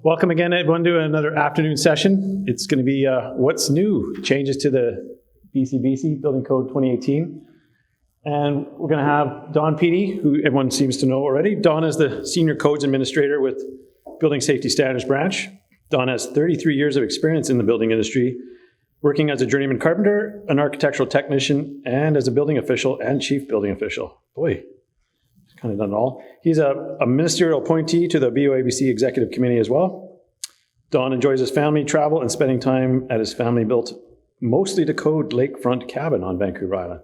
Welcome again, everyone, to another afternoon session. It's going to be what's new, changes to the BCBC Building Code 2018. And we're going to have Don Peaty, who everyone seems to know already. Don is the Senior Codes Administrator with Building Safety Standards Branch. Don has 33 years of experience in the building industry, working as a journeyman carpenter, an architectural technician, and as a building official and chief building official. Boy, he's kind of done it all. He's a ministerial appointee to the BOABC Executive Committee as well. Don enjoys his family travel and spending time at his family-built, mostly to code lakefront cabin on Vancouver Island.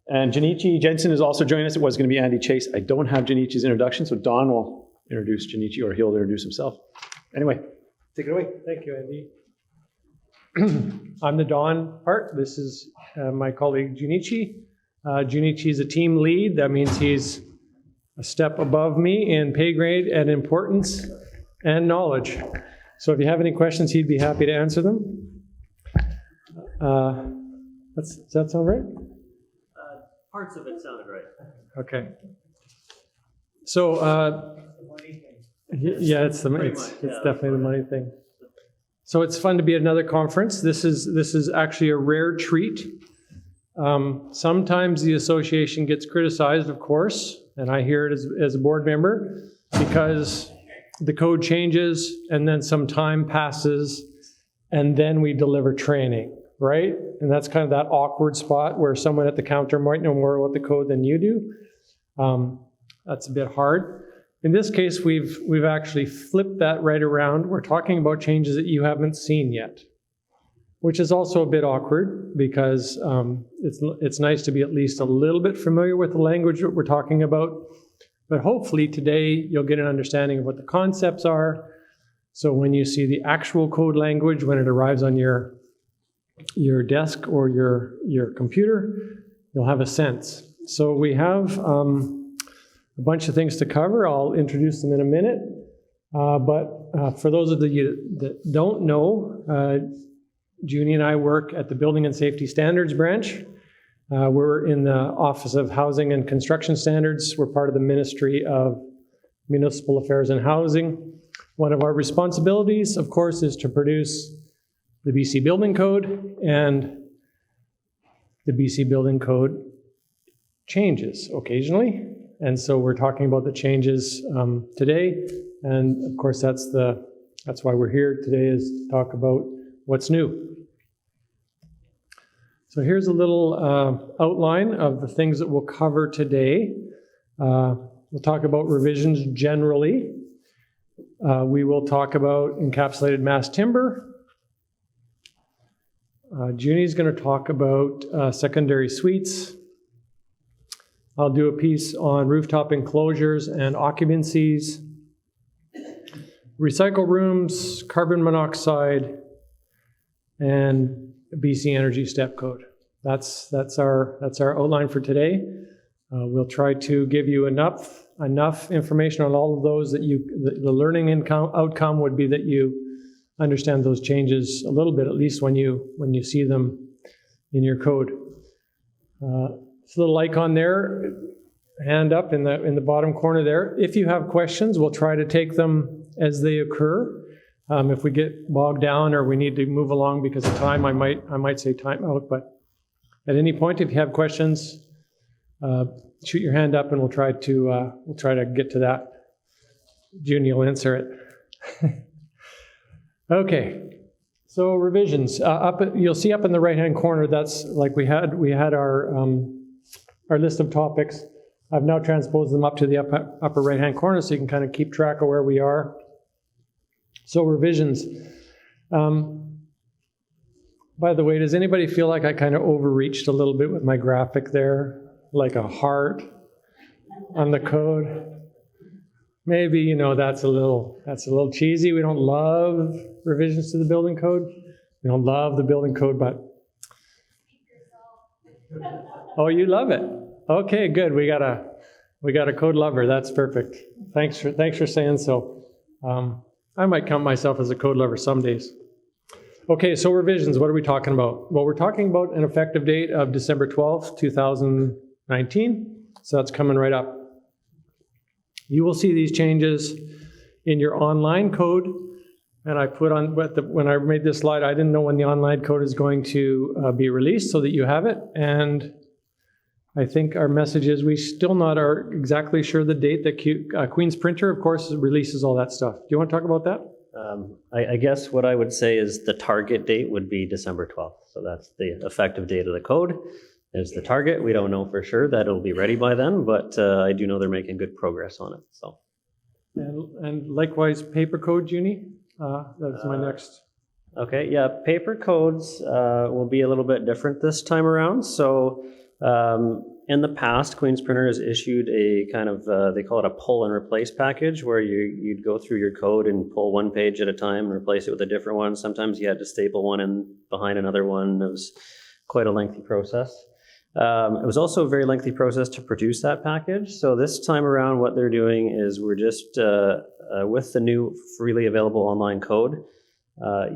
And Janichi Jensen is also joining us. It was going to be Andy Chase. I don't have Janichi's introduction, so Don will introduce Janichi, or he'll introduce himself. Anyway, take it away. Thank you, Andy. I'm the Don part. This is my colleague Junichi. Junichi is a team lead. That means he's a step above me in pay grade and importance and knowledge. So if you have any questions, he'd be happy to answer them. Does that sound right? Parts of it sounded right. Okay. So, yeah, it's definitely the money thing. So it's fun to be at another conference. This is actually a rare treat. Sometimes the association gets criticized, of course, and I hear it as a board member, because the code changes and then some time passes and then we deliver training, right? And that's kind of that awkward spot where someone at the counter might know more about the code than you do. That's a bit hard. In this case, we've actually flipped that right around. We're talking about changes that you haven't seen yet, which is also a bit awkward because it's nice to be at least a little bit familiar with the language that we're talking about. But hopefully today you'll get an understanding of what the concepts are. So when you see the actual code language, when it arrives on your desk or your computer, you'll have a sense. So we have a bunch of things to cover. I'll introduce them in a minute. But for those of you that don't know, Junie and I work at the Building and Safety Standards Branch. We're in the Office of Housing and Construction Standards. We're part of the Ministry of Municipal Affairs and Housing. One of our responsibilities, of course, is to produce the BC Building Code, and the BC Building Code changes occasionally. And so we're talking about the changes today. And of course, that's why we're here today, is to talk about what's new. So here's a little outline of the things that we'll cover today. We'll talk about revisions generally. We will talk about encapsulated mass timber. Junie's going to talk about secondary suites. I'll do a piece on rooftop enclosures and occupancies, recycle rooms, carbon monoxide, and BC Energy Step Code. That's our outline for today. We'll try to give you enough information on all of those that the learning outcome would be that you understand those changes a little bit, at least when you see them in your code. This little icon there, hand up in the bottom corner there. If you have questions, we'll try to take them as they occur. If we get bogged down or we need to move along because of time, I might say time out. But at any point, if you have questions, shoot your hand up and we'll try to get to that. Junie will answer it. Okay. So revisions. You'll see up in the right-hand corner. That's like we had our list of topics. I've now transposed them up to the upper right-hand corner so you can kind of keep track of where we are. So revisions. By the way, does anybody feel like I kind of overreached a little bit with my graphic there? Like a heart on the code? Maybe, that's a little cheesy. We don't love revisions to the building code. We don't love the building code, but... Oh, you love it. Okay, good. We got a code lover. That's perfect. Thanks for saying so. I might count myself as a code lover some days. Okay, so revisions, what are we talking about? Well, we're talking about an effective date of December 12th, 2019. So that's coming right up. You will see these changes in your online code. And I put on, when I made this slide, I didn't know when the online code is going to be released so that you have it. And I think our message is we still not are exactly sure the date that Queen's Printer, of course, releases all that stuff. Do you want to talk about that? I guess what I would say is the target date would be December 12th. So that's the effective date of the code is the target. We don't know for sure that it'll be ready by then, but I do know they're making good progress on it. So. And likewise, paper code, Junie? That's my next. Okay, yeah, paper codes will be a little bit different this time around. So in the past, Queen's Printer has issued a kind of, they call it a pull and replace package, where you'd go through your code and pull one page at a time and replace it with a different one. Sometimes you had to staple one in behind another one. It was quite a lengthy process. It was also a very lengthy process to produce that package. So this time around, what they're doing is we're just, with the new freely available online code,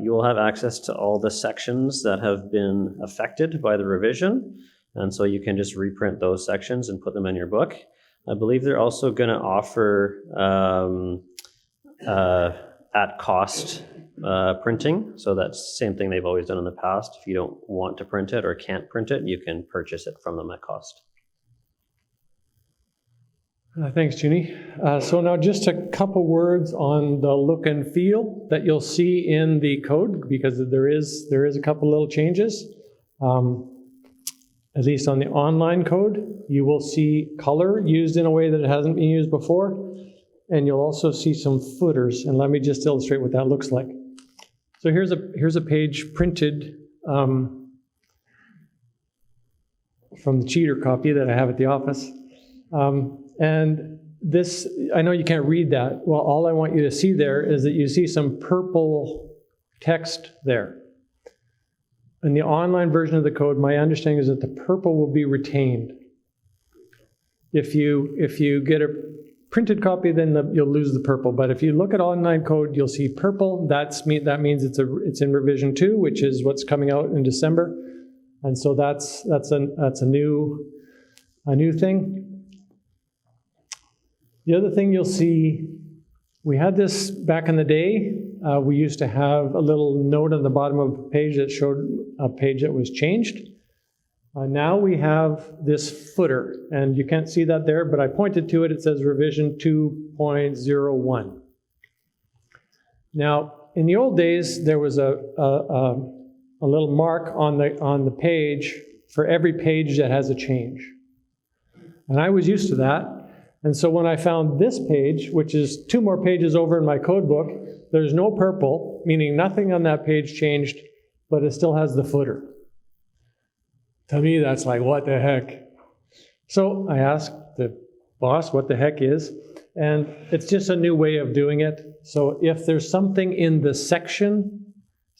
you will have access to all the sections that have been affected by the revision. And so you can just reprint those sections and put them in your book. I believe they're also going to offer at cost printing. So that's the same thing they've always done in the past. If you don't want to print it or can't print it, you can purchase it from them at cost. Thanks, Junie. So now just a couple words on the look and feel that you'll see in the code, because there is a couple little changes. At least on the online code, you will see color used in a way that it hasn't been used before. And you'll also see some footers. And let me just illustrate what that looks like. So here's a page printed from the cheater copy that I have at the office. And this, I know you can't read that. Well, all I want you to see there is that you see some purple text there. In the online version of the code, my understanding is that the purple will be retained. If you get a printed copy, then you'll lose the purple. But if you look at online code, you'll see purple. That means it's in revision 2, which is what's coming out in December. And so that's a new thing. The other thing you'll see, we had this back in the day. We used to have a little note on the bottom of a page that showed a page that was changed. Now we have this footer, and you can't see that there, but I pointed to it. It says revision 2.01. Now, in the old days, there was a little mark on the page for every page that has a change. And I was used to that. And so when I found this page, which is 2 more pages over in my code book, there's no purple, meaning nothing on that page changed, but it still has the footer. To me, that's like, what the heck? So I asked the boss what the heck is, and it's just a new way of doing it. So if there's something in the section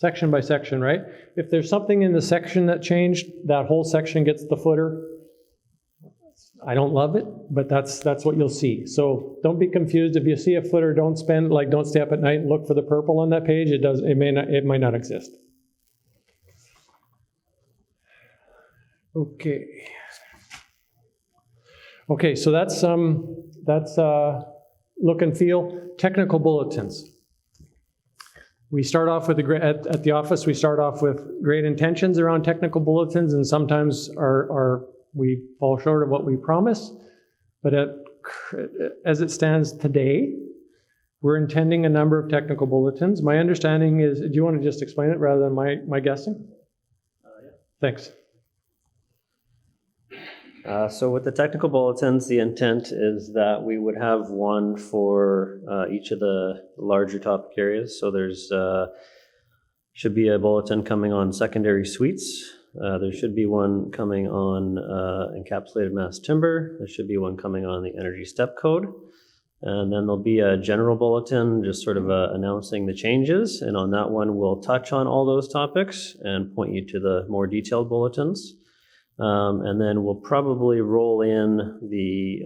by section, right? If there's something in the section that changed, that whole section gets the footer. I don't love it, but that's what you'll see. So don't be confused. If you see a footer, don't stay up at night and look for the purple on that page. It might not exist. Okay, so that's look and feel. Technical bulletins. We start off with at the office. We start off with great intentions around technical bulletins, and sometimes we fall short of what we promise. But as it stands today, we're intending a number of technical bulletins. My understanding is, do you want to just explain it rather than my guessing? Yeah. Thanks. So with the technical bulletins, the intent is that we would have one for each of the larger topic areas. So there's should be a bulletin coming on secondary suites. There should be one coming on encapsulated mass timber. There should be one coming on the energy step code. And then there'll be a general bulletin just sort of announcing the changes. And on that one, we'll touch on all those topics and point you to the more detailed bulletins. And then we'll probably roll in the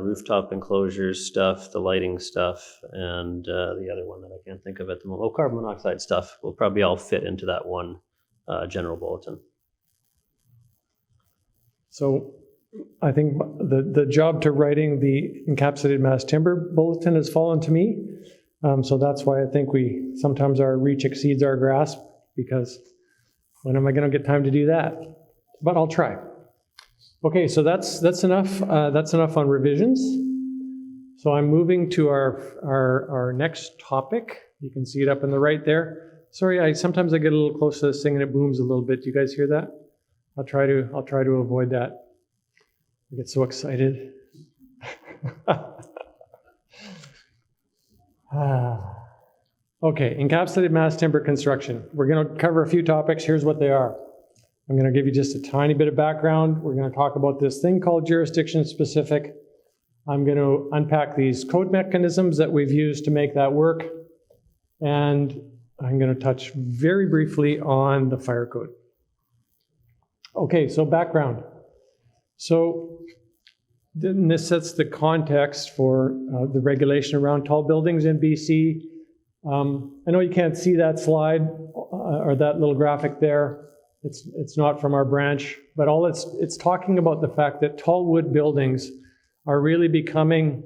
rooftop enclosures stuff, the lighting stuff, and the other one that I can't think of at the moment. Oh, carbon monoxide stuff will probably all fit into that one general bulletin. So I think the job to writing the encapsulated mass timber bulletin has fallen to me. So that's why I think sometimes our reach exceeds our grasp, because when am I going to get time to do that? But I'll try. Okay, so that's enough. That's enough on revisions. So I'm moving to our next topic. You can see it up in the right there. Sorry, sometimes I get a little close to this thing and it booms a little bit. Do you guys hear that? I'll try to avoid that. I get so excited. Okay, encapsulated mass timber construction. We're going to cover a few topics. Here's what they are. I'm going to give you just a tiny bit of background. We're going to talk about this thing called jurisdiction specific. I'm going to unpack these code mechanisms that we've used to make that work. And I'm going to touch very briefly on the fire code. Okay, so background. So this sets the context for the regulation around tall buildings in BC. I know you can't see that slide or that little graphic there. It's not from our branch, but all it's talking about the fact that tall wood buildings are really becoming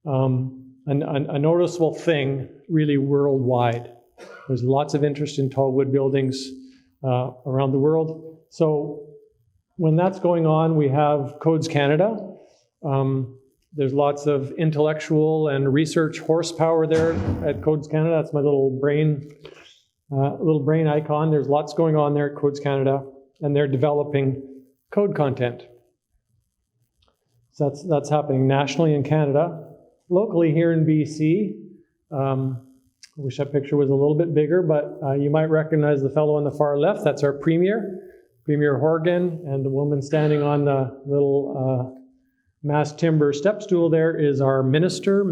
a noticeable thing really worldwide. There's lots of interest in tall wood buildings around the world. So when that's going on, we have Codes Canada. There's lots of intellectual and research horsepower there at Codes Canada. That's my little brain icon. There's lots going on there at Codes Canada, and they're developing code content. So that's happening nationally in Canada. Locally here in BC, I wish that picture was a little bit bigger, but you might recognize the fellow on the far left. That's our Premier, Premier Horgan, and the woman standing on the little mass timber step stool there is our Minister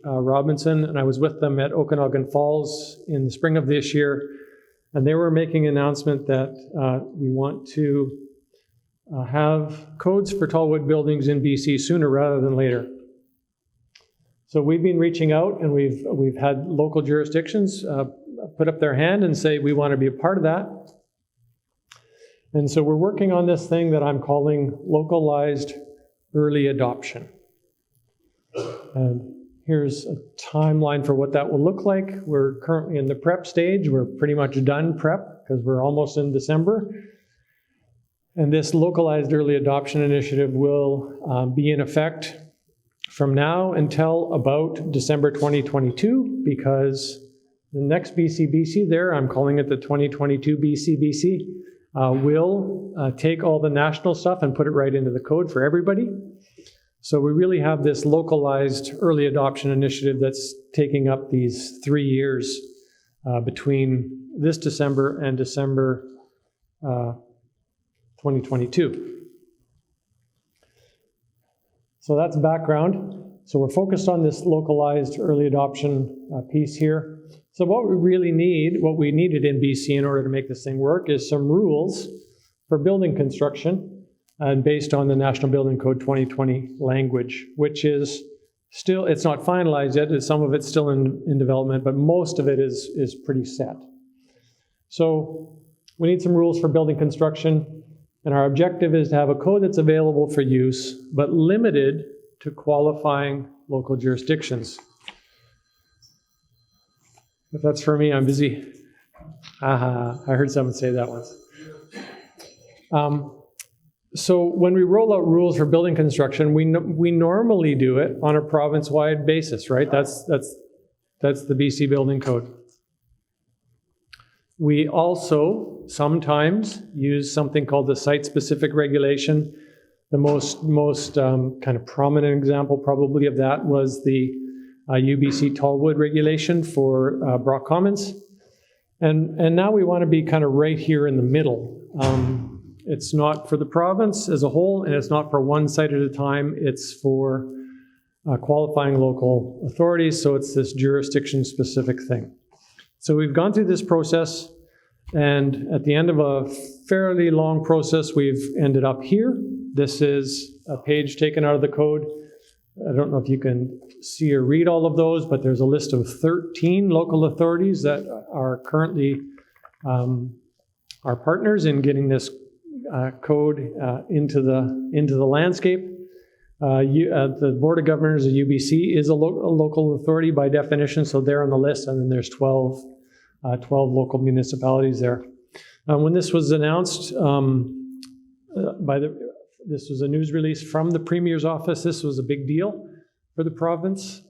Robinson, and I was with them at Okanagan Falls in the spring of this year, and they were making an announcement that we want to have codes for tall wood buildings in BC sooner rather than later. So we've been reaching out, and we've had local jurisdictions put up their hand and say we want to be a part of that. And so we're working on this thing that I'm calling localized early adoption. And here's a timeline for what that will look like. We're currently in the prep stage. We're pretty much done prep because we're almost in December. And this localized early adoption initiative will be in effect from now until about December 2022, because the next BCBC there, I'm calling it the 2022 BCBC, will take all the national stuff and put it right into the code for everybody. So we really have this localized early adoption initiative that's taking up these 3 years between this December and December 2022. So that's background. So we're focused on this localized early adoption piece here. So what we really need, what we needed in BC in order to make this thing work, is some rules for building construction, and based on the National Building Code 2020 language, which is still, it's not finalized yet. Some of it's still in development, but most of it is pretty set. So we need some rules for building construction, and our objective is to have a code that's available for use, but limited to qualifying local jurisdictions. If that's for me, I'm busy. I heard someone say that once. So when we roll out rules for building construction, we normally do it on a province-wide basis, right? That's the BC Building Code. We also sometimes use something called the site-specific regulation. The most kind of prominent example probably of that was the UBC Tallwood regulation for Brock Commons. And now we want to be kind of right here in the middle. It's not for the province as a whole, and it's not for one site at a time. It's for qualifying local authorities, so it's this jurisdiction-specific thing. So we've gone through this process, and at the end of a fairly long process, we've ended up here. This is a page taken out of the code. I don't know if you can see or read all of those, but there's a list of 13 local authorities that are currently our partners in getting this code into the landscape. The Board of Governors of UBC is a local authority by definition, so they're on the list, and then there's 12 local municipalities there. When this was announced this was a news release from the Premier's office. This was a big deal for the province.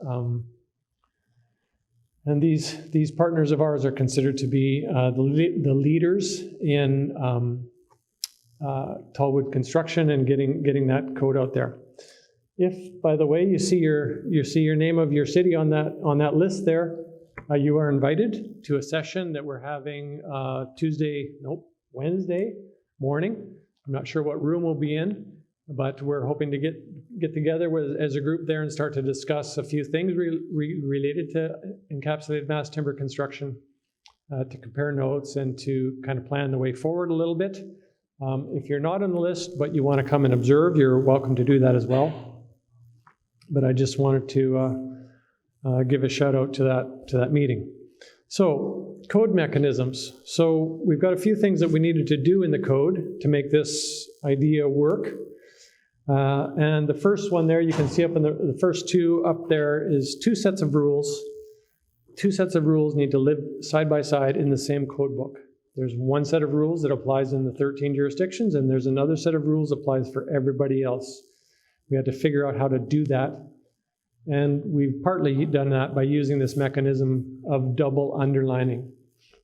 And these partners of ours are considered to be the leaders in tallwood construction and getting that code out there. If, by the way, you see your name of your city on that list there, you are invited to a session that we're having Wednesday morning. I'm not sure what room we'll be in, but we're hoping to get together as a group there and start to discuss a few things related to encapsulated mass timber construction, to compare notes and to kind of plan the way forward a little bit. If you're not on the list, but you want to come and observe, you're welcome to do that as well. But I just wanted to give a shout out to that meeting. So, code mechanisms. So we've got a few things that we needed to do in the code to make this idea work. And the first one there, you can see up in the first two up there is two sets of rules. Two sets of rules need to live side by side in the same code book. There's one set of rules that applies in the 13 jurisdictions, and there's another set of rules that applies for everybody else. We had to figure out how to do that. And we've partly done that by using this mechanism of double underlining.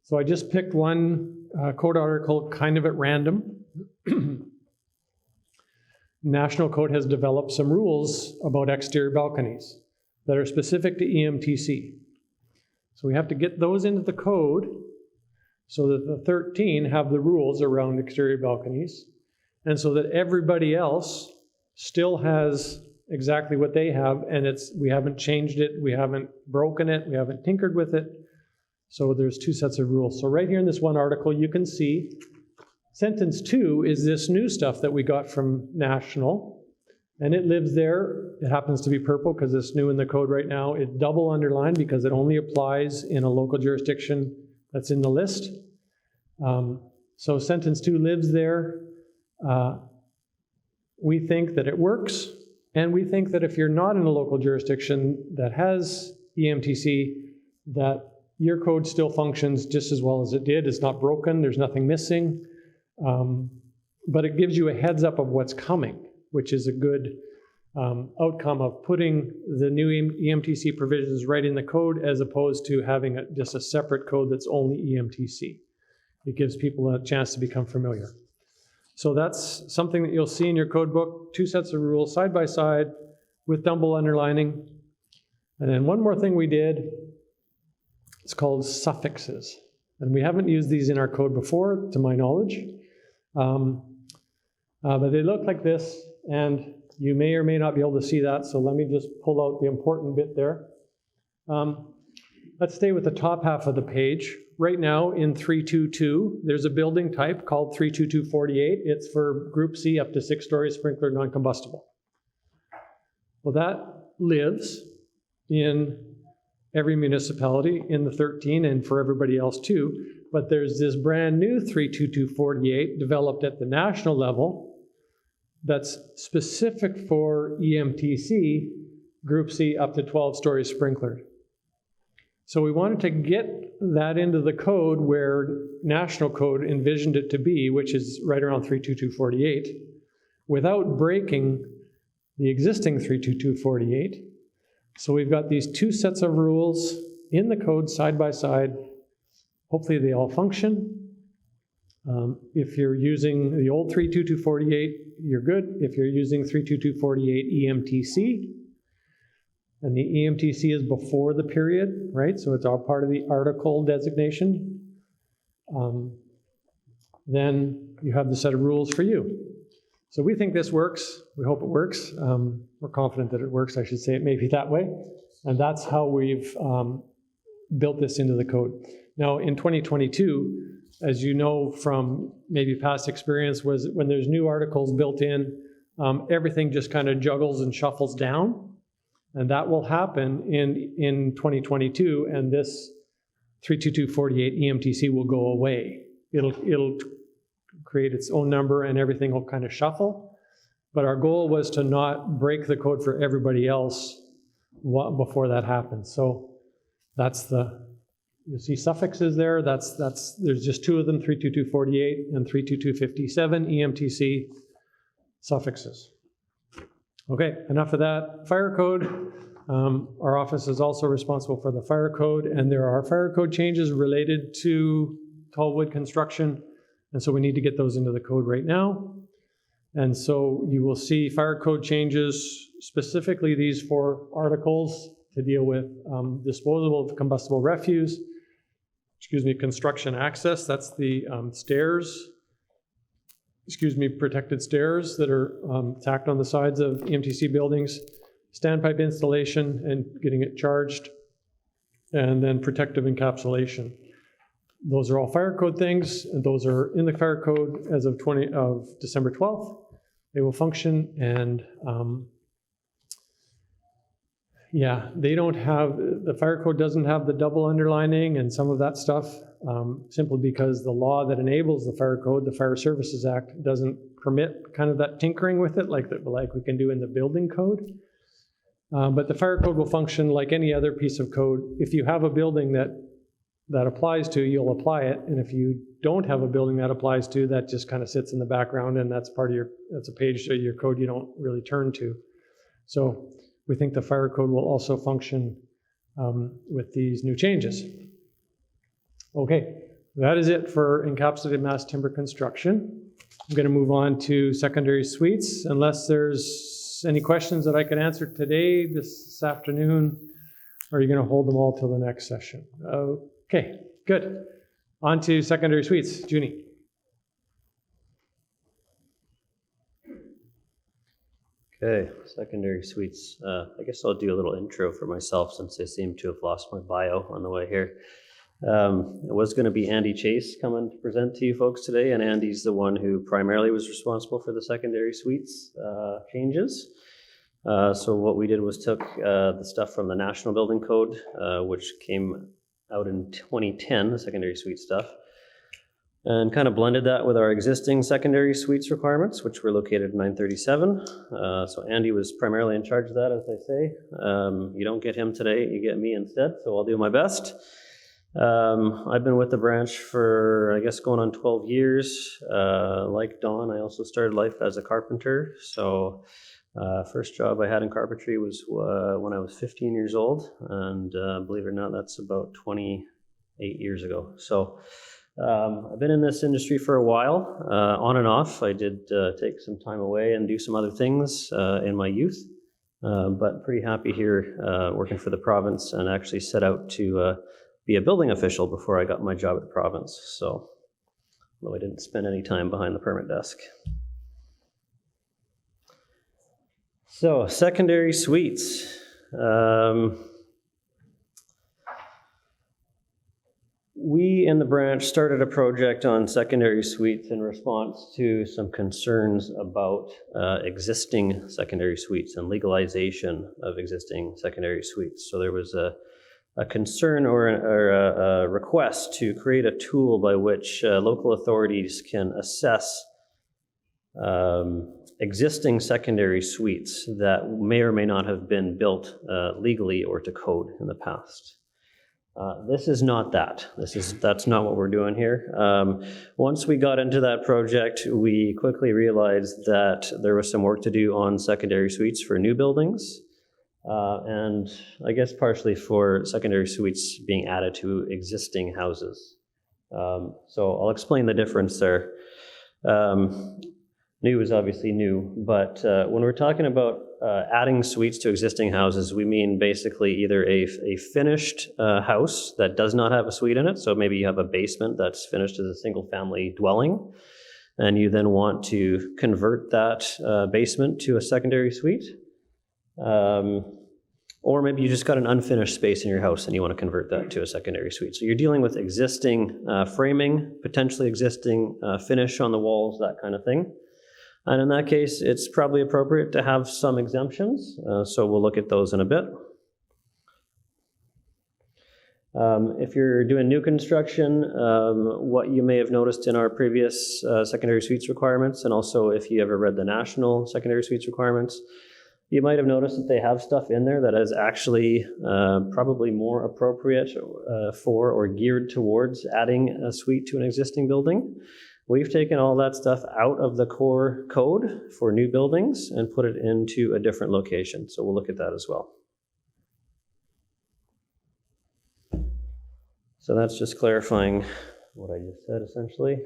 So I just picked one code article kind of at random. National Code has developed some rules about exterior balconies that are specific to EMTC. So we have to get those into the code so that the 13 have the rules around exterior balconies, and so that everybody else still has exactly what they have, and we haven't changed it, we haven't broken it, we haven't tinkered with it. So there's two sets of rules. So right here in this one article, you can see sentence 2 is this new stuff that we got from National, and it lives there. It happens to be purple because it's new in the code right now. It's double underlined because it only applies in a local jurisdiction that's in the list. So sentence 2 lives there. We think that it works. And we think that if you're not in a local jurisdiction that has EMTC, that your code still functions just as well as it did. It's not broken, there's nothing missing, but it gives you a heads up of what's coming, which is a good outcome of putting the new EMTC provisions right in the code as opposed to having just a separate code that's only EMTC. It gives people a chance to become familiar. So that's something that you'll see in your code book, two sets of rules side by side with double underlining. And then one more thing we did, it's called suffixes. And we haven't used these in our code before, to my knowledge. But they look like this, and you may or may not be able to see that, so let me just pull out the important bit there. Let's stay with the top half of the page. Right now in 322, there's a building type called 32248. It's for Group C up to 6 stories, sprinkler, non-combustible. Well, that lives in every municipality in the 13 and for everybody else too. But there's this brand new 32248 developed at the national level that's specific for EMTC, Group C up to 12 stories sprinkler. So we wanted to get that into the code where National Code envisioned it to be, which is right around 32248, without breaking the existing 32248. So we've got these two sets of rules in the code side by side. Hopefully they all function. If you're using the old 32248, you're good. If you're using 32248 EMTC, and the EMTC is before the period, right? So it's all part of the article designation. Then you have the set of rules for you. So we think this works. We hope it works. We're confident that it works, I should say it may be that way. And that's how we've built this into the code. Now in 2022, as you know from maybe past experience, was when there's new articles built in, everything just kind of juggles and shuffles down. And that will happen in 2022, and this 32248 EMTC will go away. It'll create its own number and everything will kind of shuffle. But our goal was to not break the code for everybody else before that happens. So that's you see suffixes there. There's just two of them, 32248 and 32257 EMTC suffixes. Okay, enough of that. Fire code. Our office is also responsible for the fire code, and there are fire code changes related to tall wood construction, and so we need to get those into the code right now. And so you will see fire code changes, specifically these 4 articles to deal with disposal of combustible refuse, construction access, that's the stairs, protected stairs that are tacked on the sides of EMTC buildings, standpipe installation and getting it charged, and then protective encapsulation. Those are all fire code things, and those are in the fire code as of December 12th. They will function, and they don't have, the fire code doesn't have the double underlining and some of that stuff, simply because the law that enables the fire code, the Fire Services Act, doesn't permit kind of that tinkering with it like we can do in the building code. But the fire code will function like any other piece of code. If you have a building that applies to, you'll apply it. And if you don't have a building that applies to, that just kind of sits in the background, and that's a page of your code you don't really turn to. So we think the fire code will also function with these new changes. Okay, that is it for encapsulated mass timber construction. I'm going to move on to secondary suites, unless there's any questions that I can answer today, this afternoon, or are you going to hold them all till the next session? Okay, good. On to secondary suites. Junie. Okay, secondary suites. I guess I'll do a little intro for myself since I seem to have lost my bio on the way here. It was going to be Andy Chase coming to present to you folks today, and Andy's the one who primarily was responsible for the secondary suites changes. So what we did was took the stuff from the National Building Code, which came out in 2010, the secondary suite stuff, and kind of blended that with our existing secondary suites requirements, which were located in 937. So Andy was primarily in charge of that, as I say. You don't get him today, you get me instead, so I'll do my best. I've been with the branch for, I guess, going on 12 years. Like Don, I also started life as a carpenter. So first job I had in carpentry was when I was 15 years old. And believe it or not, that's about 28 years ago. So I've been in this industry for a while, on and off. I did take some time away and do some other things in my youth. But pretty happy here working for the province, and actually set out to be a building official before I got my job at the province. So, although I didn't spend any time behind the permit desk. So, secondary suites. We in the branch started a project on secondary suites in response to some concerns about existing secondary suites and legalization of existing secondary suites. So there was a concern or a request to create a tool by which local authorities can assess existing secondary suites that may or may not have been built legally or to code in the past. This is not that. That's not what we're doing here. Once we got into that project, we quickly realized that there was some work to do on secondary suites for new buildings, and I guess partially for secondary suites being added to existing houses. So I'll explain the difference there. New is obviously new, but when we're talking about adding suites to existing houses, we mean basically either a finished house that does not have a suite in it. So maybe you have a basement that's finished as a single family dwelling, and you then want to convert that basement to a secondary suite. Or maybe you just got an unfinished space in your house and you want to convert that to a secondary suite. So you're dealing with existing framing, potentially existing finish on the walls, that kind of thing. And in that case, it's probably appropriate to have some exemptions. So we'll look at those in a bit. If you're doing new construction, what you may have noticed in our previous secondary suites requirements, and also if you ever read the national secondary suites requirements, you might have noticed that they have stuff in there that is actually probably more appropriate for or geared towards adding a suite to an existing building. We've taken all that stuff out of the core code for new buildings and put it into a different location. So we'll look at that as well. So that's just clarifying what I just said, essentially.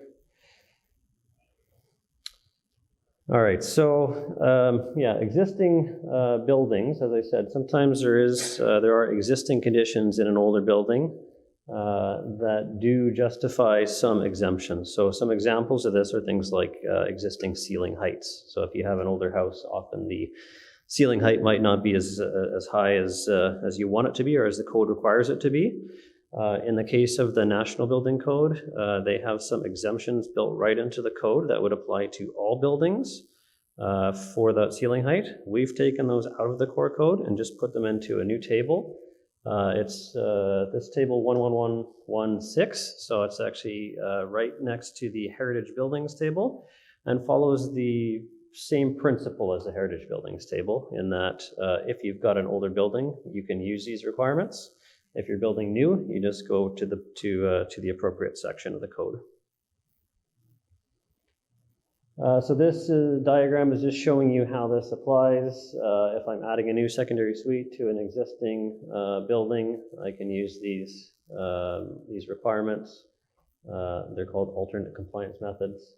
All right, so yeah, existing buildings, as I said, sometimes there are existing conditions in an older building that do justify some exemptions. So some examples of this are things like existing ceiling heights. So if you have an older house, often the ceiling height might not be as high as you want it to be or as the code requires it to be. In the case of the National Building Code, they have some exemptions built right into the code that would apply to all buildings for the ceiling height. We've taken those out of the core code and just put them into a new table. It's this table 11116, so it's actually right next to the Heritage Buildings table and follows the same principle as the Heritage Buildings table in that if you've got an older building, you can use these requirements. If you're building new, you just go to the appropriate section of the code. So this diagram is just showing you how this applies. If I'm adding a new secondary suite to an existing building, I can use these requirements. They're called alternate compliance methods.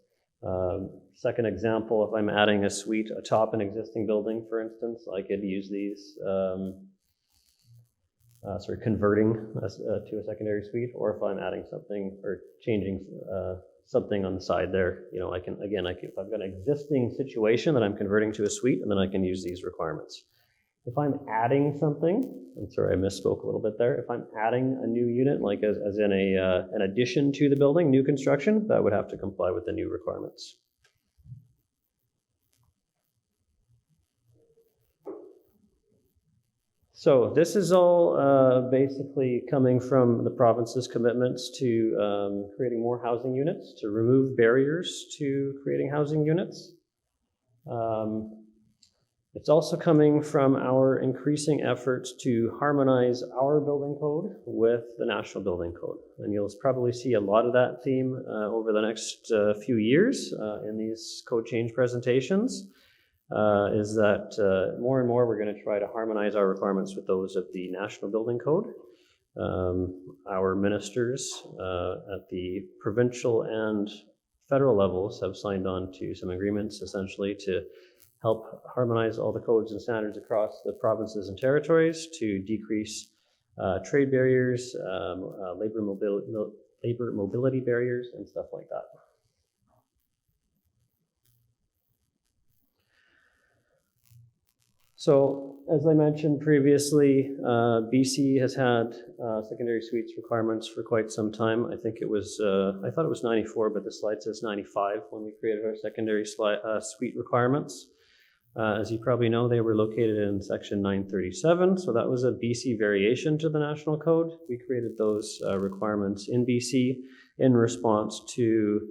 Second example, if I'm adding a suite atop an existing building, for instance, I could use these sort of converting to a secondary suite, or if I'm adding something or changing something on the side there, you know, I can, again, if I've got an existing situation that I'm converting to a suite, and then I can use these requirements. If I'm adding something, I'm sorry, I misspoke a little bit there. If I'm adding a new unit, like as in an addition to the building, new construction, that would have to comply with the new requirements. So this is all basically coming from the province's commitments to creating more housing units, to remove barriers to creating housing units. It's also coming from our increasing efforts to harmonize our building code with the National Building Code. And you'll probably see a lot of that theme over the next few years in these code change presentations. Is that more and more we're going to try to harmonize our requirements with those of the National Building Code. Our ministers at the provincial and federal levels have signed on to some agreements essentially to help harmonize all the codes and standards across the provinces and territories to decrease trade barriers, labor mobility barriers, and stuff like that. So, as I mentioned previously, BC has had secondary suites requirements for quite some time. I think it was, I thought it was 94, but the slide says 95 when we created our secondary suite requirements. As you probably know, they were located in section 937, so that was a BC variation to the national code. We created those requirements in BC in response to,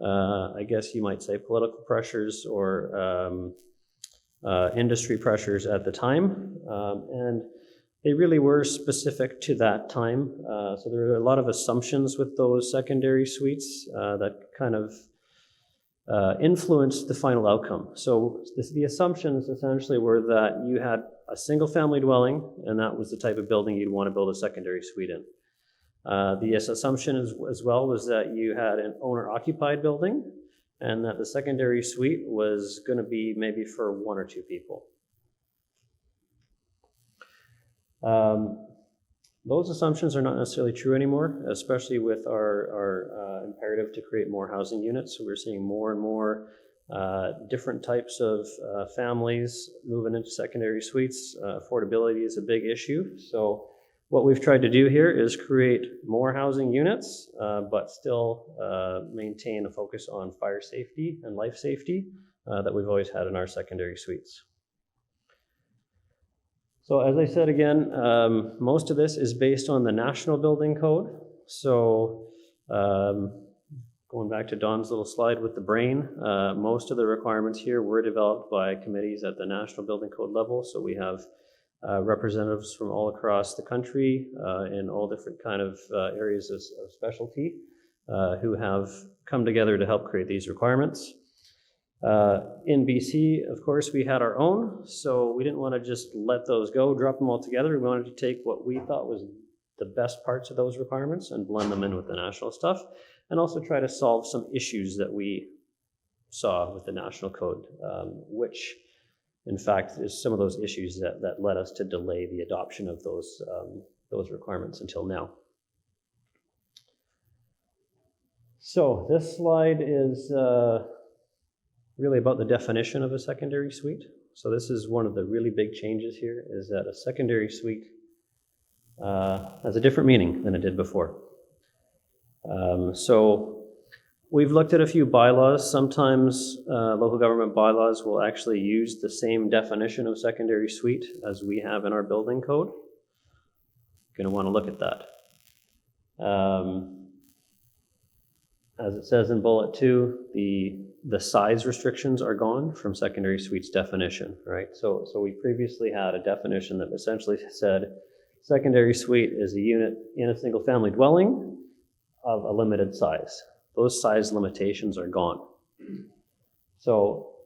I guess you might say, political pressures or industry pressures at the time, and they really were specific to that time. So there were a lot of assumptions with those secondary suites that kind of influenced the final outcome. So the assumptions essentially were that you had a single family dwelling, and that was the type of building you'd want to build a secondary suite in. The assumption as well was that you had an owner-occupied building, and that the secondary suite was going to be maybe for 1 or 2 people. Those assumptions are not necessarily true anymore, especially with our imperative to create more housing units. So we're seeing more and more different types of families moving into secondary suites. Affordability is a big issue. So what we've tried to do here is create more housing units, but still maintain a focus on fire safety and life safety that we've always had in our secondary suites. So as I said again, most of this is based on the National Building Code. So going back to Don's little slide with the brain, most of the requirements here were developed by committees at the National Building Code level. So we have representatives from all across the country in all different kind of areas of specialty who have come together to help create these requirements. In BC, of course, we had our own, so we didn't want to just let those go, drop them all together. We wanted to take what we thought was the best parts of those requirements and blend them in with the national stuff, and also try to solve some issues that we saw with the national code, which in fact is some of those issues that led us to delay the adoption of those requirements until now. So this slide is really about the definition of a secondary suite. So this is one of the really big changes here, is that a secondary suite has a different meaning than it did before. So we've looked at a few bylaws. Sometimes local government bylaws will actually use the same definition of secondary suite as we have in our building code. You're going to want to look at that. As it says in bullet 2, the size restrictions are gone from secondary suites definition, right? So we previously had a definition that essentially said secondary suite is a unit in a single family dwelling of a limited size. Those size limitations are gone. So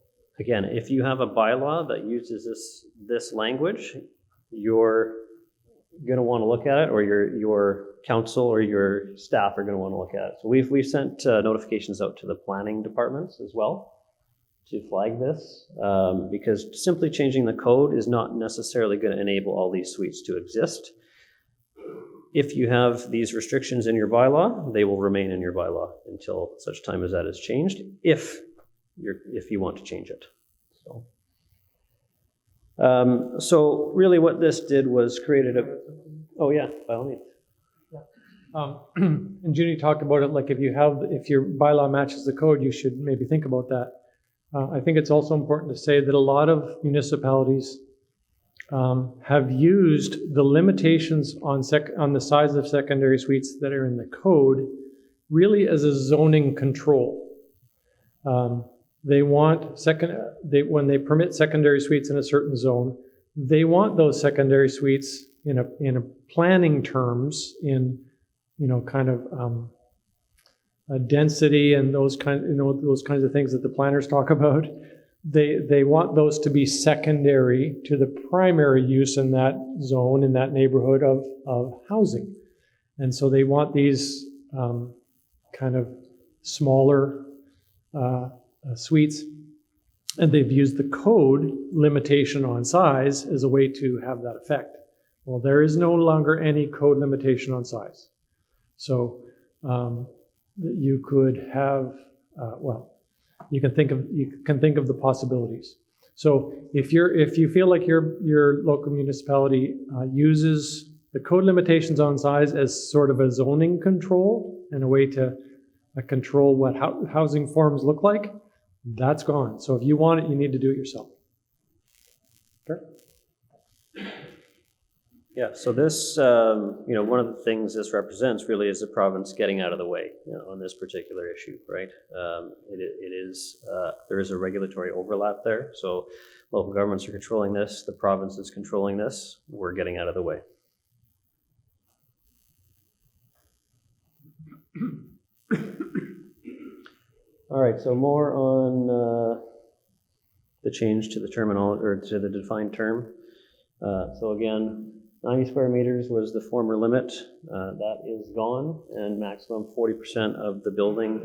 again, if you have a bylaw that uses this language, you're going to want to look at it, or your council or your staff are going to want to look at it. So we've sent notifications out to the planning departments as well to flag this, because simply changing the code is not necessarily going to enable all these suites to exist. If you have these restrictions in your bylaw, they will remain in your bylaw until such time as that is changed, if you want to change it. So really what this did was created a, oh yeah, by all means. And Judy talked about it, like if your bylaw matches the code, you should maybe think about that. I think it's also important to say that a lot of municipalities have used the limitations on the size of secondary suites that are in the code really as a zoning control. They want when they permit secondary suites in a certain zone, they want those secondary suites in a planning terms, in kind of density and those kinds of things that the planners talk about. They want those to be secondary to the primary use in that zone, in that neighborhood of housing. And so they want these kind of smaller suites, and they've used the code limitation on size as a way to have that effect. Well, there is no longer any code limitation on size. So you could have, you can think of the possibilities. So if you feel like your local municipality uses the code limitations on size as sort of a zoning control and a way to control what housing forms look like, that's gone. So if you want it, you need to do it yourself. Okay. Yeah, so this, one of the things this represents really is the province getting out of the way on this particular issue, right? There is a regulatory overlap there. So local governments are controlling this, the province is controlling this, we're getting out of the way. All right, so more on the change to the terminology, or to the defined term. So again, 90 square meters was the former limit. That is gone, and maximum 40% of the building,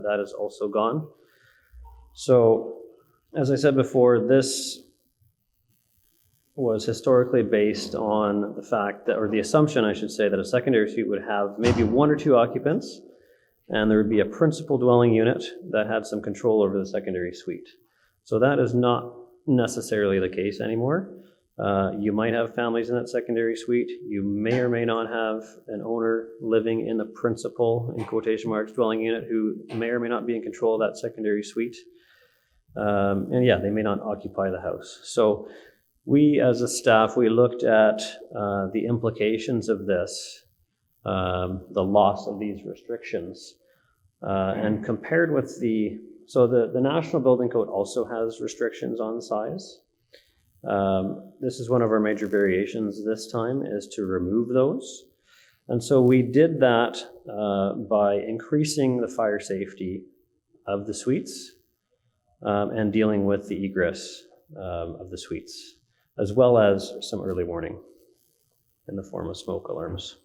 that is also gone. So, as I said before, this was historically based on the fact that, or the assumption, I should say, that a secondary suite would have maybe 1 or 2 occupants, and there would be a principal dwelling unit that had some control over the secondary suite. So that is not necessarily the case anymore. You might have families in that secondary suite. You may or may not have an owner living in the principal, in quotation marks, dwelling unit who may or may not be in control of that secondary suite. And yeah, they may not occupy the house. So we as a staff, we looked at the implications of this, the loss of these restrictions, and compared with so the National Building Code also has restrictions on size. This is one of our major variations this time, is to remove those. And so we did that by increasing the fire safety of the suites and dealing with the egress of the suites, as well as some early warning in the form of smoke alarms.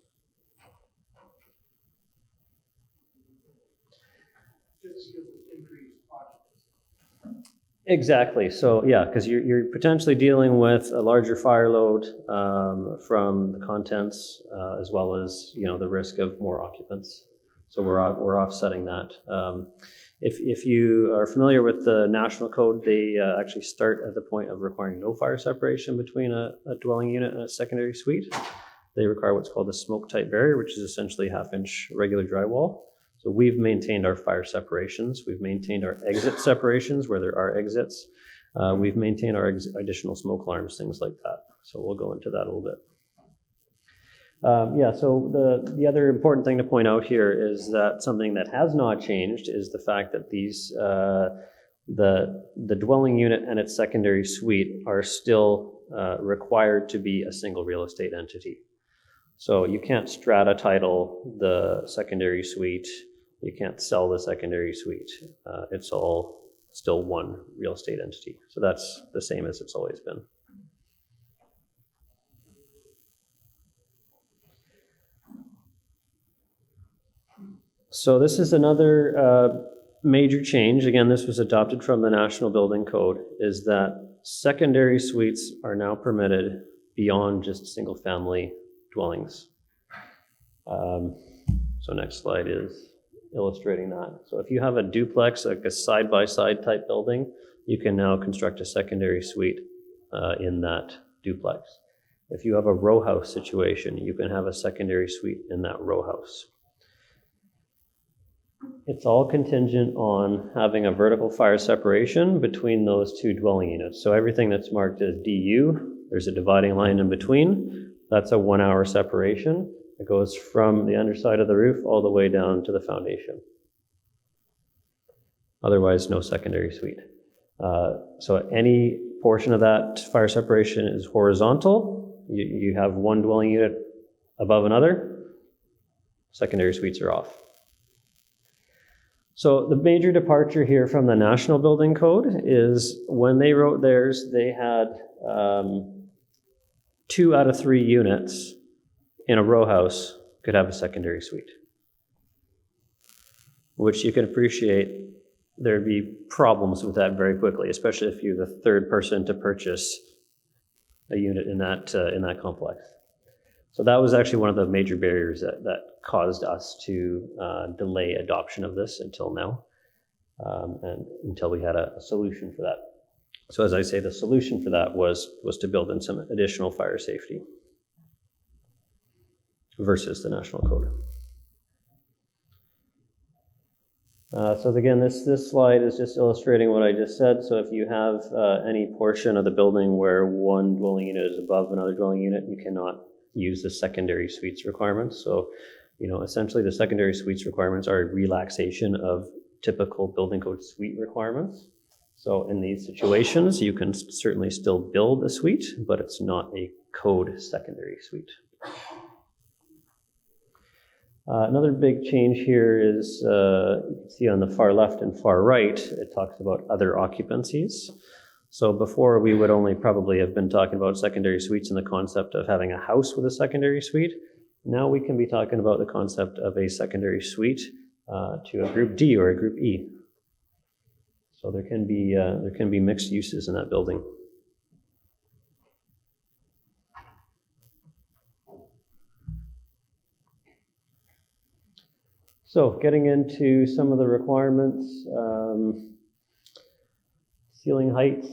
Exactly. So yeah, because you're potentially dealing with a larger fire load from the contents, as well as the risk of more occupants. So we're offsetting that. If you are familiar with the National Code, they actually start at the point of requiring no fire separation between a dwelling unit and a secondary suite. They require what's called a smoke tight barrier, which is essentially 1/2-inch regular drywall. So we've maintained our fire separations. We've maintained our exit separations where there are exits. We've maintained our additional smoke alarms, things like that. So we'll go into that a little bit. So the other important thing to point out here is that something that has not changed is the fact that these the dwelling unit and its secondary suite are still required to be a single real estate entity. So you can't strata title the secondary suite. You can't sell the secondary suite. It's all still one real estate entity. So that's the same as it's always been. So this is another major change. Again, this was adopted from the National Building Code, is that secondary suites are now permitted beyond just single family dwellings. So next slide is illustrating that. So if you have a duplex, like a side-by-side type building, you can now construct a secondary suite in that duplex. If you have a row house situation, you can have a secondary suite in that row house. It's all contingent on having a vertical fire separation between those two dwelling units. So everything that's marked as DU, there's a dividing line in between. That's a 1 hour separation. It goes from the underside of the roof all the way down to the foundation. Otherwise, no secondary suite. So any portion of that fire separation is horizontal. You have one dwelling unit above another. Secondary suites are off. So the major departure here from the National Building Code is when they wrote theirs, they had 2 out of 3 units in a row house could have a secondary suite, which you can appreciate there'd be problems with that very quickly, especially if you're the third person to purchase a unit in that complex. So that was actually one of the major barriers that caused us to delay adoption of this until now, and until we had a solution for that. So as I say, the solution for that was to build in some additional fire safety versus the National Code. So again, this slide is just illustrating what I just said. So if you have any portion of the building where one dwelling unit is above another dwelling unit, you cannot use the secondary suites requirements. So, essentially the secondary suites requirements are a relaxation of typical building code suite requirements. So in these situations, you can certainly still build a suite, but it's not a code secondary suite. Another big change here is, you can see on the far left and far right, it talks about other occupancies. So before we would only probably have been talking about secondary suites in the concept of having a house with a secondary suite. Now we can be talking about the concept of a secondary suite to a group D or a group E. So there can be mixed uses in that building. So getting into some of the requirements, ceiling heights.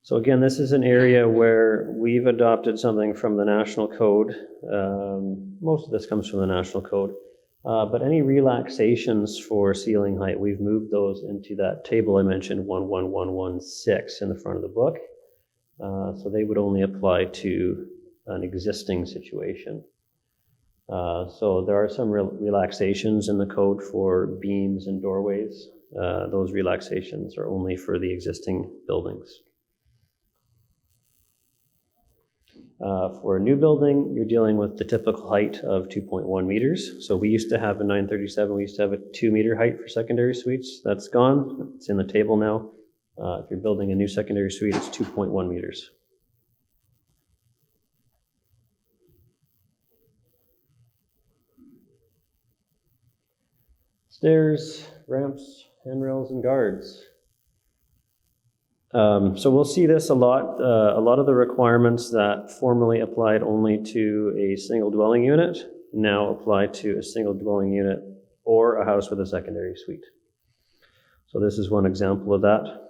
So again, this is an area where we've adopted something from the National Code. Most of this comes from the National Code. But any relaxations for ceiling height, we've moved those into that table I mentioned, 11116 in the front of the book. So they would only apply to an existing situation. So there are some relaxations in the code for beams and doorways. Those relaxations are only for the existing buildings. For a new building, you're dealing with the typical height of 2.1 meters. So we used to have a 937, we used to have a 2-meter height for secondary suites. That's gone, it's in the table now. If you're building a new secondary suite, it's 2.1 meters. Stairs, ramps, handrails, and guards. So we'll see this a lot. A lot of the requirements that formerly applied only to a single dwelling unit now apply to a single dwelling unit or a house with a secondary suite. So this is one example of that.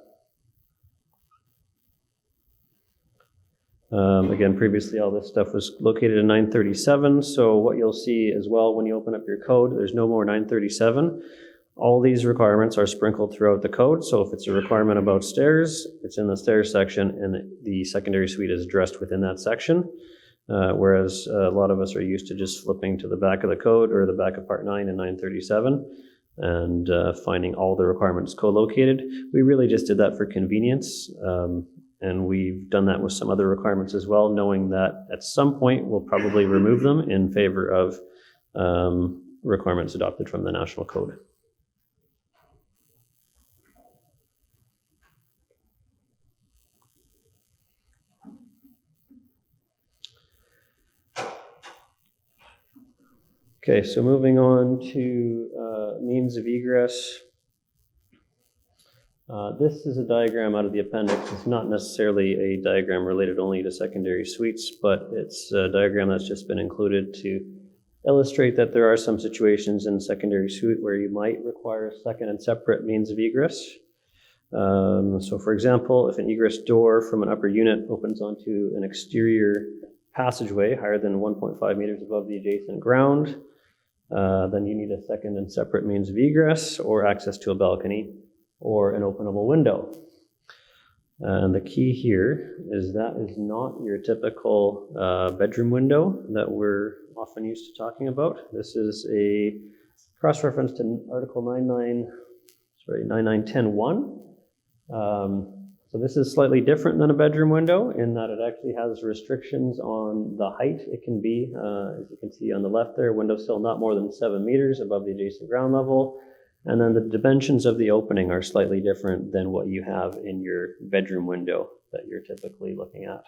Again, previously all this stuff was located in 937, so what you'll see as well when you open up your code, there's no more 937. All these requirements are sprinkled throughout the code, so if it's a requirement about stairs, it's in the stairs section and the secondary suite is addressed within that section, whereas a lot of us are used to just flipping to the back of the code or the back of Part 9 in 937 and finding all the requirements co-located. We really just did that for convenience. And we've done that with some other requirements as well, knowing that at some point we'll probably remove them in favor of requirements adopted from the National Code. Okay, so moving on to means of egress. This is a diagram out of the appendix. It's not necessarily a diagram related only to secondary suites, but it's a diagram that's just been included to illustrate that there are some situations in secondary suite where you might require second and separate means of egress. So for example, if an egress door from an upper unit opens onto an exterior passageway higher than 1.5 meters above the adjacent ground, then you need a second and separate means of egress or access to a balcony or an openable window. And the key here is that is not your typical bedroom window that we're often used to talking about. This is a cross-reference to Article 9910.1. So this is slightly different than a bedroom window in that it actually has restrictions on the height it can be. As you can see on the left there, windowsill not more than 7 meters above the adjacent ground level. And then the dimensions of the opening are slightly different than what you have in your bedroom window that you're typically looking at.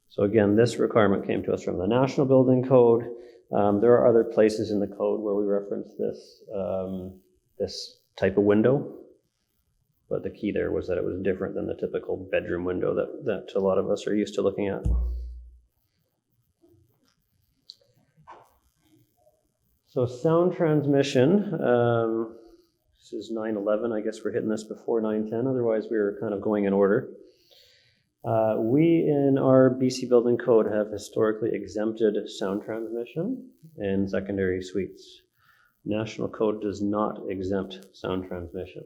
So again, this requirement came to us from the National Building Code. There are other places in the code where we reference this, this type of window, but the key there was that it was different than the typical bedroom window that a lot of us are used to looking at. So sound transmission, this is 911, I guess we're hitting this before 910, otherwise we were kind of going in order. We in our BC Building Code have historically exempted sound transmission in secondary suites. National Code does not exempt sound transmission.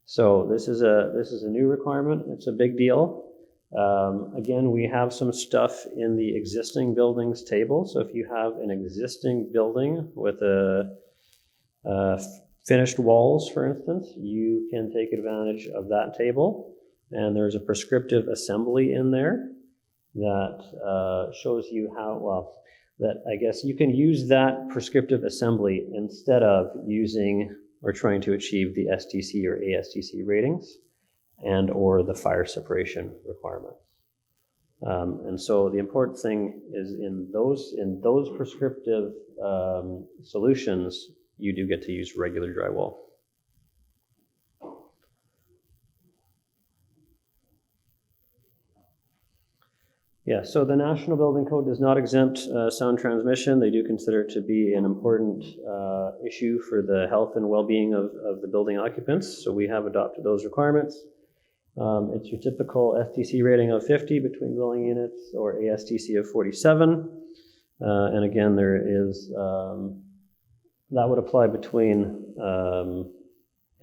So this is a new requirement, it's a big deal. Again, we have some stuff in the existing buildings table. So if you have an existing building with finished walls, for instance, you can take advantage of that table. And there's a prescriptive assembly in there that shows you how, well, that I guess you can use that prescriptive assembly instead of using or trying to achieve the STC or ASTC ratings and or the fire separation requirements. And so the important thing is in those prescriptive solutions, you do get to use regular drywall. Yeah, so the National Building Code does not exempt sound transmission. They do consider it to be an important issue for the health and well-being of the building occupants. So we have adopted those requirements. It's your typical STC rating of 50 between dwelling units or ASTC of 47. And again, there is, that would apply between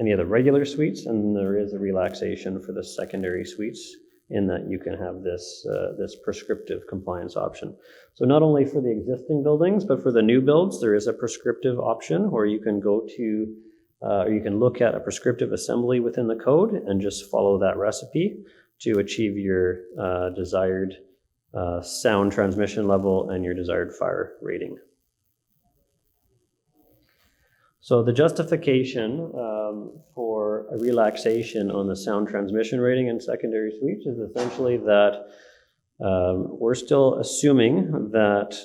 any of the regular suites, and there is a relaxation for the secondary suites in that you can have this, this prescriptive compliance option. So not only for the existing buildings, but for the new builds, there is a prescriptive option where you can go to, or you can look at a prescriptive assembly within the code and just follow that recipe to achieve your desired sound transmission level and your desired fire rating. So the justification for a relaxation on the sound transmission rating in secondary suites is essentially that we're still assuming that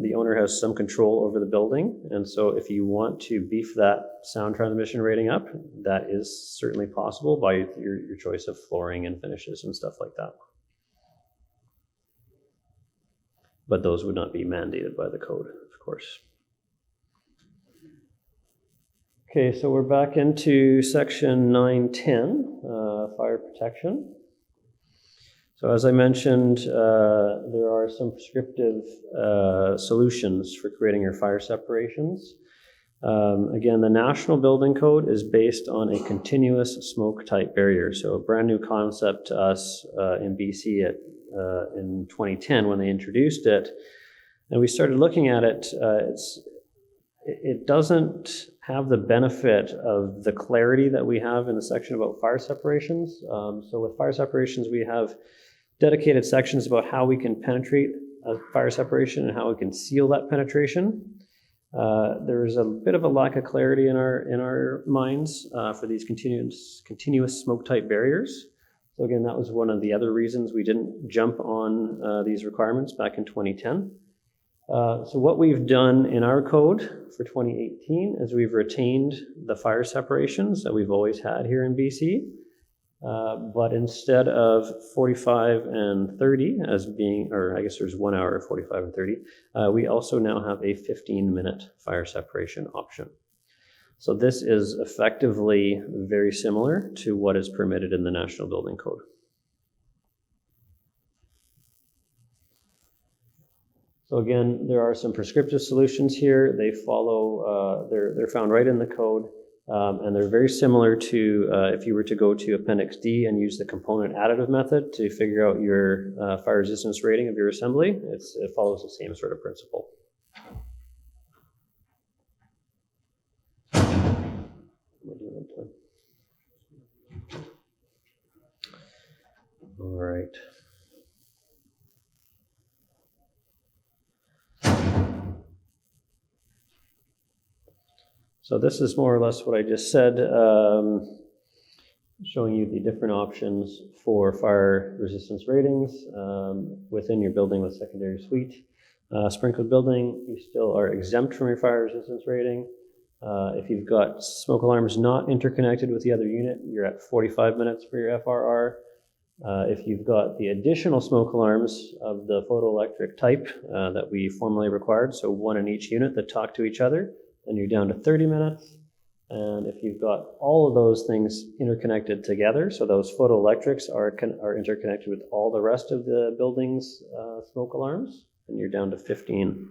the owner has some control over the building. And so if you want to beef that sound transmission rating up, that is certainly possible by your choice of flooring and finishes and stuff like that. But those would not be mandated by the code, of course. Okay, so we're back into section 910, fire protection. So as I mentioned, there are some prescriptive solutions for creating your fire separations. Again, the National Building Code is based on a continuous smoke type barrier. So a brand new concept to us in BC in 2010 when they introduced it. And we started looking at it, it doesn't have the benefit of the clarity that we have in the section about fire separations. So with fire separations, we have dedicated sections about how we can penetrate a fire separation and how we can seal that penetration. There's a bit of a lack of clarity in our minds for these continuous smoke type barriers. So again, that was one of the other reasons we didn't jump on these requirements back in 2010. So what we've done in our code for 2018 is we've retained the fire separations that we've always had here in BC, but instead of 45 and 30 as being, or I guess there's 1 hour, 45 and 30, we also now have a 15-minute fire separation option. So this is effectively very similar to what is permitted in the National Building Code. So again, there are some prescriptive solutions here. They follow, they're found right in the code, and they're very similar to if you were to go to Appendix D and use the component additive method to figure out your fire resistance rating of your assembly. It follows the same sort of principle. All right. So this is more or less what I just said, showing you the different options for fire resistance ratings within your building with secondary suite. Sprinkled building, you still are exempt from your fire resistance rating. If you've got smoke alarms not interconnected with the other unit, you're at 45 minutes for your FRR. If you've got the additional smoke alarms of the photoelectric type that we formerly required, so one in each unit that talk to each other, then you're down to 30 minutes. And if you've got all of those things interconnected together, so those photoelectrics are interconnected with all the rest of the building's smoke alarms, then you're down to 15.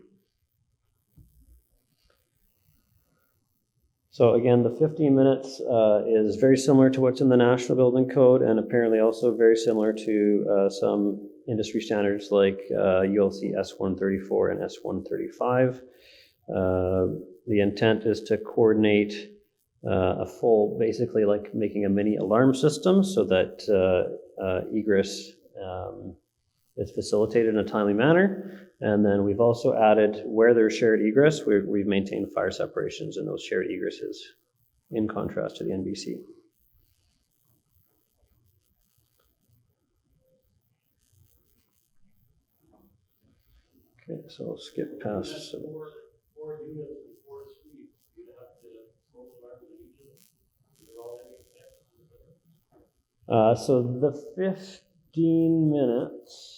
So again, the 15 minutes is very similar to what's in the National Building Code, and apparently also very similar to some industry standards like ULC S134 and S135. The intent is to coordinate a full, basically like making a mini alarm system so that egress is facilitated in a timely manner. And then we've also added where there's shared egress, we've maintained fire separations in those shared egresses, in contrast to the NBC. Okay, so I'll skip past some. So the 15 minutes.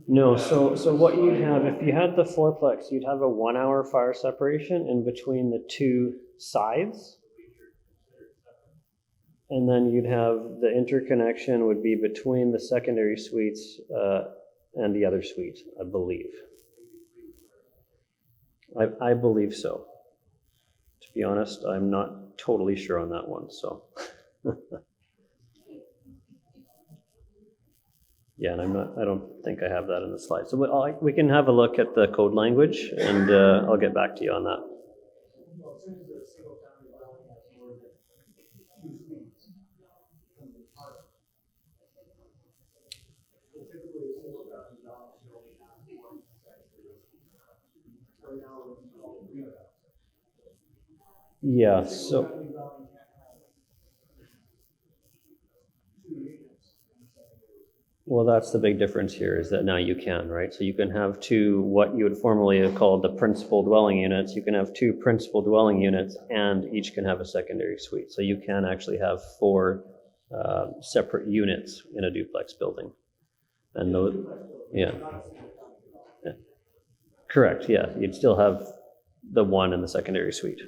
No, so what you'd have, if you had the fourplex, you'd have a 1 hour fire separation in between the two sides. And then you'd have the interconnection would be between the secondary suites and the other suite, I believe. I believe so. To be honest, I'm not totally sure on that one, so. Yeah, and I don't think I have that in the slide. So we can have a look at the code language, and I'll get back to you on that. Yeah, so. Well, that's the big difference here, is that now you can, right? So you can have two, what you would formerly have called the principal dwelling units. You can have two principal dwelling units, and each can have a secondary suite. So you can actually have four separate units in a duplex building. And those, yeah. Correct, yeah. You'd still have the one in the secondary suite.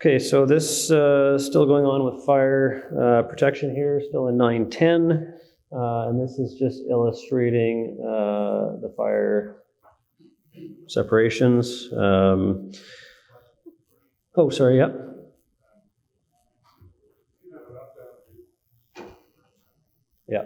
Okay, so this still going on with fire protection here, still in 910. And this is just illustrating the fire separations. Oh, sorry, yeah. Yeah.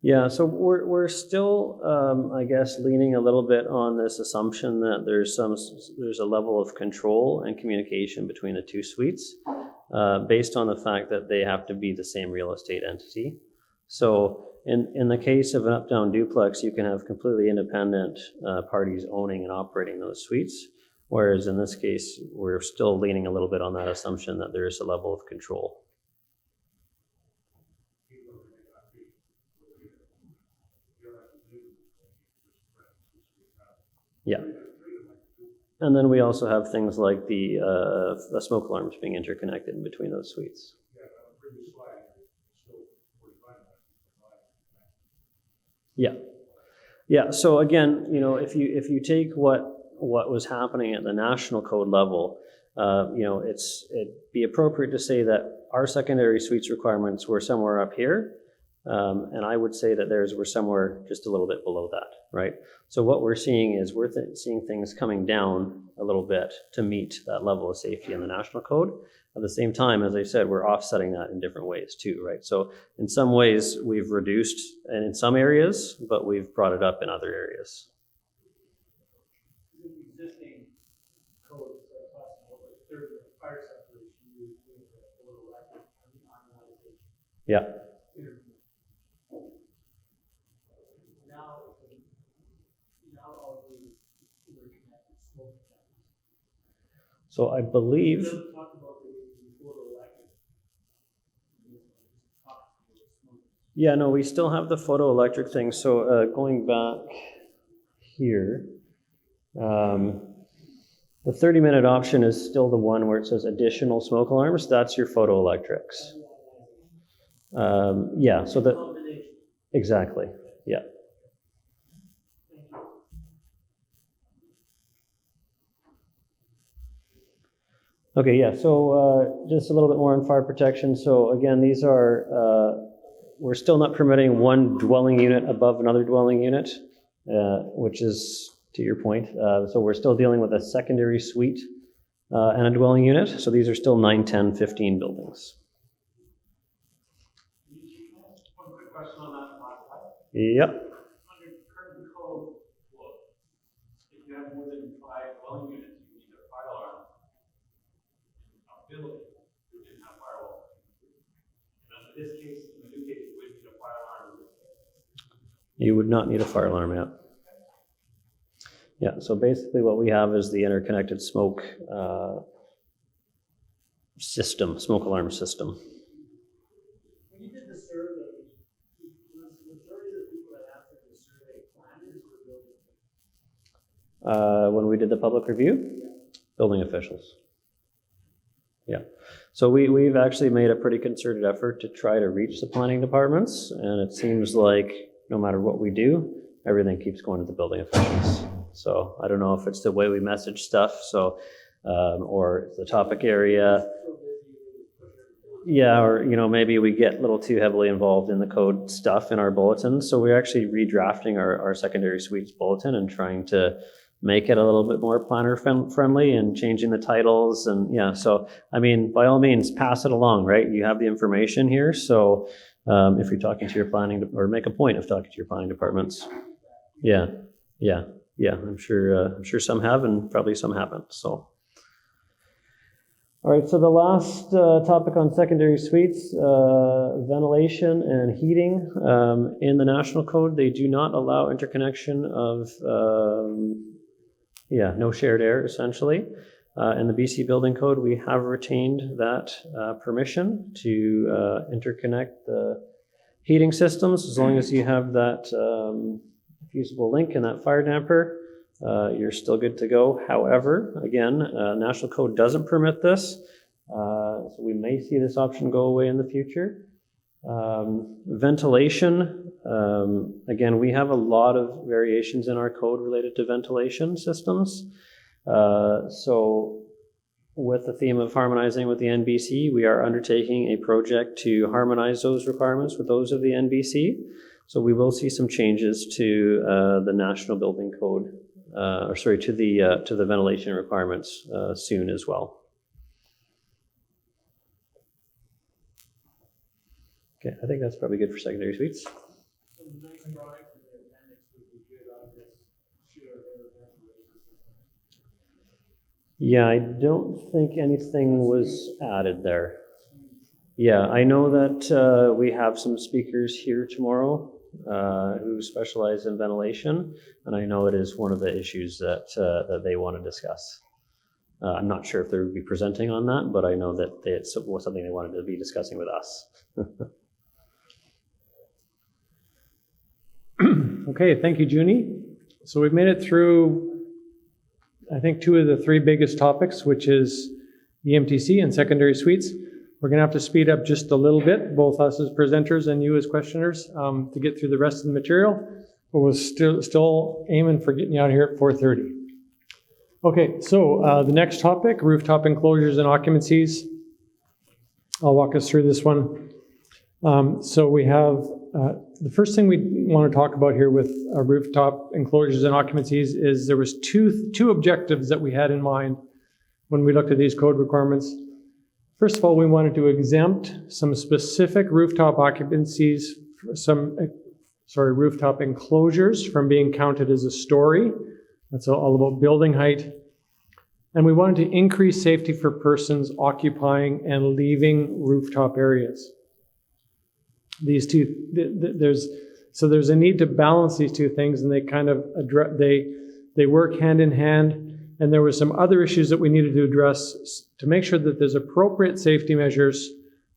Yeah, so we're still, I guess, leaning a little bit on this assumption that there's a level of control and communication between the two suites, based on the fact that they have to be the same real estate entity. So in the case of an up-down duplex, you can have completely independent parties owning and operating those suites, whereas in this case, we're still leaning a little bit on that assumption that there is a level of control. Yeah. And then we also have things like the smoke alarms being interconnected in between those suites. Yeah. Yeah. So again, if you take what was happening at the national code level, it'd be appropriate to say that our secondary suites requirements were somewhere up here. And I would say that theirs were somewhere just a little bit below that, right? So what we're seeing is seeing things coming down a little bit to meet that level of safety in the national code. At the same time, as I said, we're offsetting that in different ways too, right? So in some ways we've reduced and in some areas, but we've brought it up in other areas. Existing code fire separation. Yeah. So I believe. Yeah, no, we still have the photoelectric thing. So going back here, the 30-minute option is still the one where it says additional smoke alarms. That's your photoelectrics. Yeah, so that, exactly, yeah. Okay, yeah, so just a little bit more on fire protection. So again, these are, we're still not permitting one dwelling unit above another dwelling unit, which is to your point. So we're still dealing with a secondary suite and a dwelling unit. So these are still 9, 10, 15 buildings. One quick question on that. Yep. Under current code, if you have more than 5 dwelling units, you need a fire alarm. Building, we didn't have firewall. And in this case, in the new case, we would need a fire alarm. You would not need a fire alarm, yeah. Yeah, so basically what we have is the interconnected smoke system, smoke alarm system. When you did the we did the public review? Building officials. Yeah. So we've actually made a pretty concerted effort to try to reach the planning departments, and it seems like no matter what we do, everything keeps going to the building officials. So I don't know if it's the way we message stuff, so or the topic area. Yeah, or maybe we get a little too heavily involved in the code stuff in our bulletin. So we're actually redrafting our secondary suites bulletin and trying to make it a little bit more planner friendly and changing the titles. And yeah, so I mean, by all means, pass it along, right? You have the information here. So if you're talking to your planning, or make a point of talking to your planning departments. Yeah. I'm sure some have, and probably some haven't. So. All right, so the last topic on secondary suites, ventilation and heating. In the national code, they do not allow interconnection of, no shared air, essentially. In the BC building code, we have retained that permission to interconnect the heating systems, as long as you have that fusible link and that fire damper. You're still good to go. However, again, national code doesn't permit this, so we may see this option go away in the future. Ventilation, again, we have a lot of variations in our code related to ventilation systems. So with the theme of harmonizing with the NBC, we are undertaking a project to harmonize those requirements with those of the NBC. So we will see some changes to the national building code. To the ventilation requirements soon as well. Okay, I think that's probably good for secondary suites. Yeah, I don't think anything was added there. Yeah, I know that we have some speakers here tomorrow who specialize in ventilation, and I know it is one of the issues that they want to discuss. I'm not sure if they would be presenting on that, but I know that it was something they wanted to be discussing with us. Okay, thank you, Junie. So we've made it through, I think, two of the three biggest topics, which is EMTC and secondary suites. We're going to have to speed up just a little bit, both us as presenters and you as questioners, to get through the rest of the material. But we're still aiming for getting you out of here at 4:30. Okay, so the next topic, rooftop enclosures and occupancies. I'll walk us through this one. So we have, the first thing we want to talk about here with rooftop enclosures and occupancies is there was two objectives that we had in mind when we looked at these code requirements. First of all, we wanted to exempt some specific rooftop occupancies, rooftop enclosures from being counted as a story. That's all about building height. And we wanted to increase safety for persons occupying and leaving rooftop areas. These two, there's a need to balance these two things, and they kind of they work hand in hand. And there were some other issues that we needed to address to make sure that there's appropriate safety measures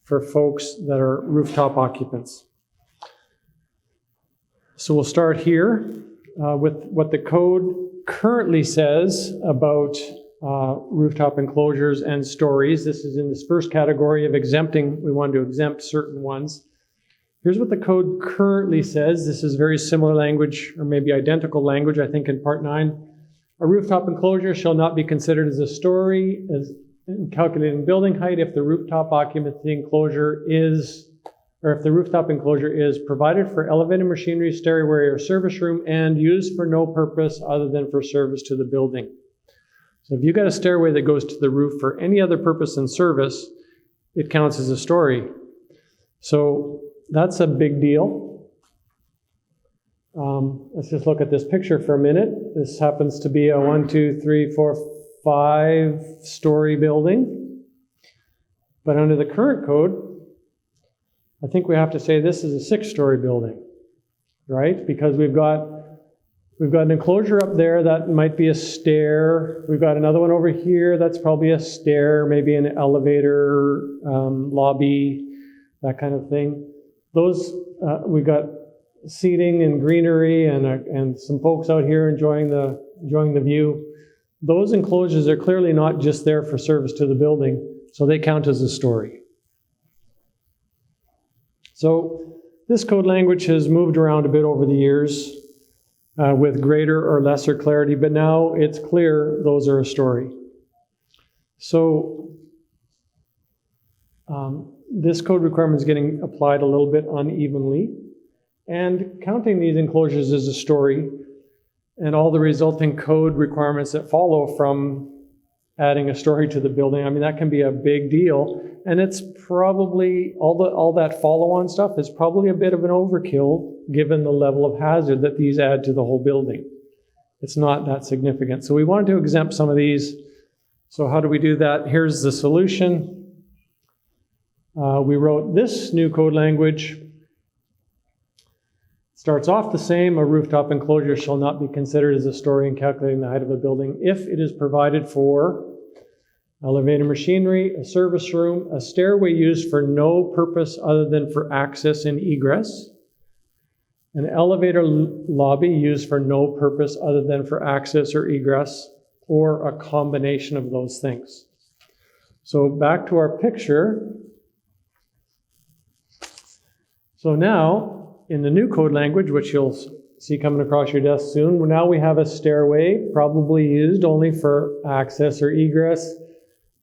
for folks that are rooftop occupants. So we'll start here with what the code currently says about rooftop enclosures and stories. This is in this first category of exempting. We wanted to exempt certain ones. Here's what the code currently says. This is very similar language, or maybe identical language, I think, in Part 9. A rooftop enclosure shall not be considered as a story as in calculating building height if the rooftop occupancy enclosure is, or if the rooftop enclosure is provided for elevated machinery, stairway, or service room and used for no purpose other than for service to the building. So if you've got a stairway that goes to the roof for any other purpose than service, it counts as a story. So that's a big deal. Let's just look at this picture for a minute. This happens to be a 1, 2, 3, 4, 5-story building. But under the current code, I think we have to say this is a 6-story building, right? Because we've got an enclosure up there that might be a stair. We've got another one over here that's probably a stair, maybe an elevator, lobby, that kind of thing. Those, we've got seating and greenery and some folks out here enjoying the view. those enclosures are clearly not just there for service to the building, so they count as a story. So this code language has moved around a bit over the years with greater or lesser clarity, but now it's clear those are a story. So this code requirement is getting applied a little bit unevenly, and counting these enclosures as a story and all the resulting code requirements that follow from adding a story to the building, I mean, that can be a big deal. And it's probably, all that follow-on stuff is probably a bit of an overkill given the level of hazard that these add to the whole building. It's not that significant. So we wanted to exempt some of these. So how do we do that? Here's the solution. We wrote this new code language. Starts off the same: a rooftop enclosure shall not be considered as a story in calculating the height of a building if it is provided for elevator machinery, a service room, a stairway used for no purpose other than for access and egress, an elevator lobby used for no purpose other than for access or egress, or a combination of those things. So back to our picture. So now, in the new code language, which you'll see coming across your desk soon, now we have a stairway, probably used only for access or egress,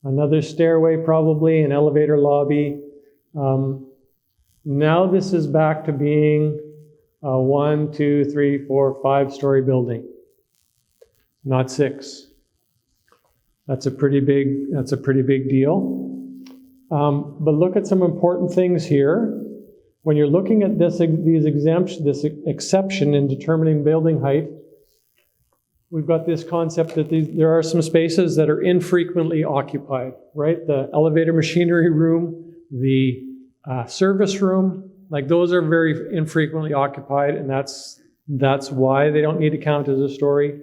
another stairway probably, an elevator lobby. Now this is back to being a 1, 2, 3, 4, 5-story building, not 6. That's a pretty big deal. But look at some important things here. When you're looking at this exception in determining building height, we've got this concept that there are some spaces that are infrequently occupied, right? The elevator machinery room, the service room, like those are very infrequently occupied, and that's why they don't need to count as a story.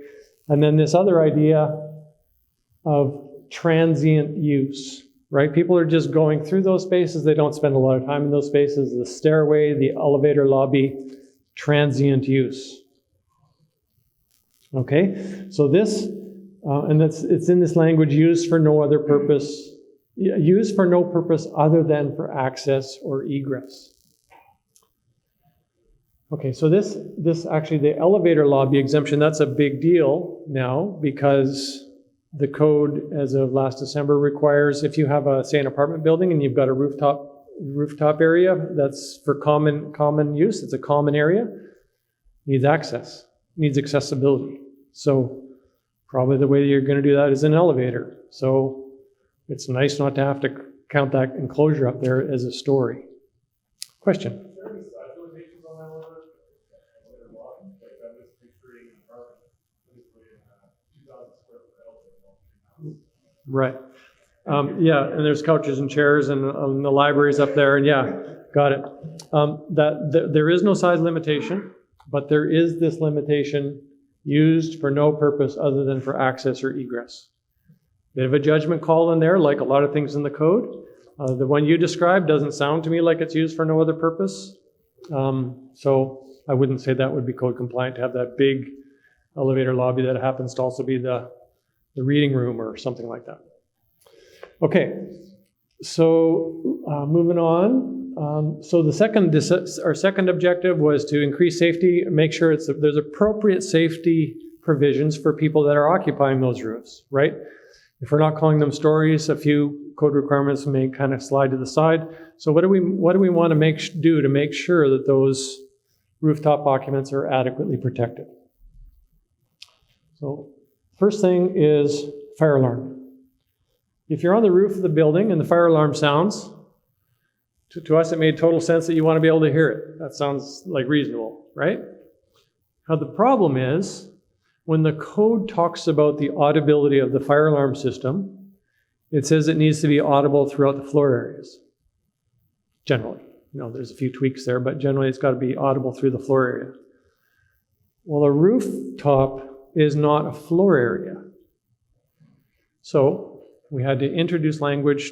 And then this other idea of transient use. Right? People are just going through those spaces. They don't spend a lot of time in those spaces. The stairway, the elevator lobby, transient use. Okay? So this, and it's in this language, used for no other purpose, used for no purpose other than for access or egress. Okay, so this actually, the elevator lobby exemption, that's a big deal now because the code, as of last December, requires if you have say an apartment building and you've got a rooftop area that's for common use, it's a common area, needs access, needs accessibility. So probably the way you're going to do that is an elevator. So it's nice not to have to count that enclosure up there as a story. Question? Right. Yeah, and there's couches and chairs and the libraries up there, and yeah, got it. There is no size limitation, but there is this limitation: used for no purpose other than for access or egress. Bit of a judgment call in there, like a lot of things in the code. The one you described doesn't sound to me like it's used for no other purpose. So I wouldn't say that would be code compliant to have that big elevator lobby that happens to also be the reading room or something like that. Okay, so moving on. So our second objective was to increase safety, make sure there's appropriate safety provisions for people that are occupying those roofs, right? If we're not calling them stories, a few code requirements may kind of slide to the side. So what do we want to do to make sure that those rooftop occupants are adequately protected? So first thing is fire alarm. If you're on the roof of the building and the fire alarm sounds, to us it made total sense that you want to be able to hear it. That sounds like reasonable, right? Now the problem is, when the code talks about the audibility of the fire alarm system, it says it needs to be audible throughout the floor areas. Generally. There's a few tweaks there, but generally it's got to be audible through the floor area. Well, a rooftop is not a floor area. So we had to introduce language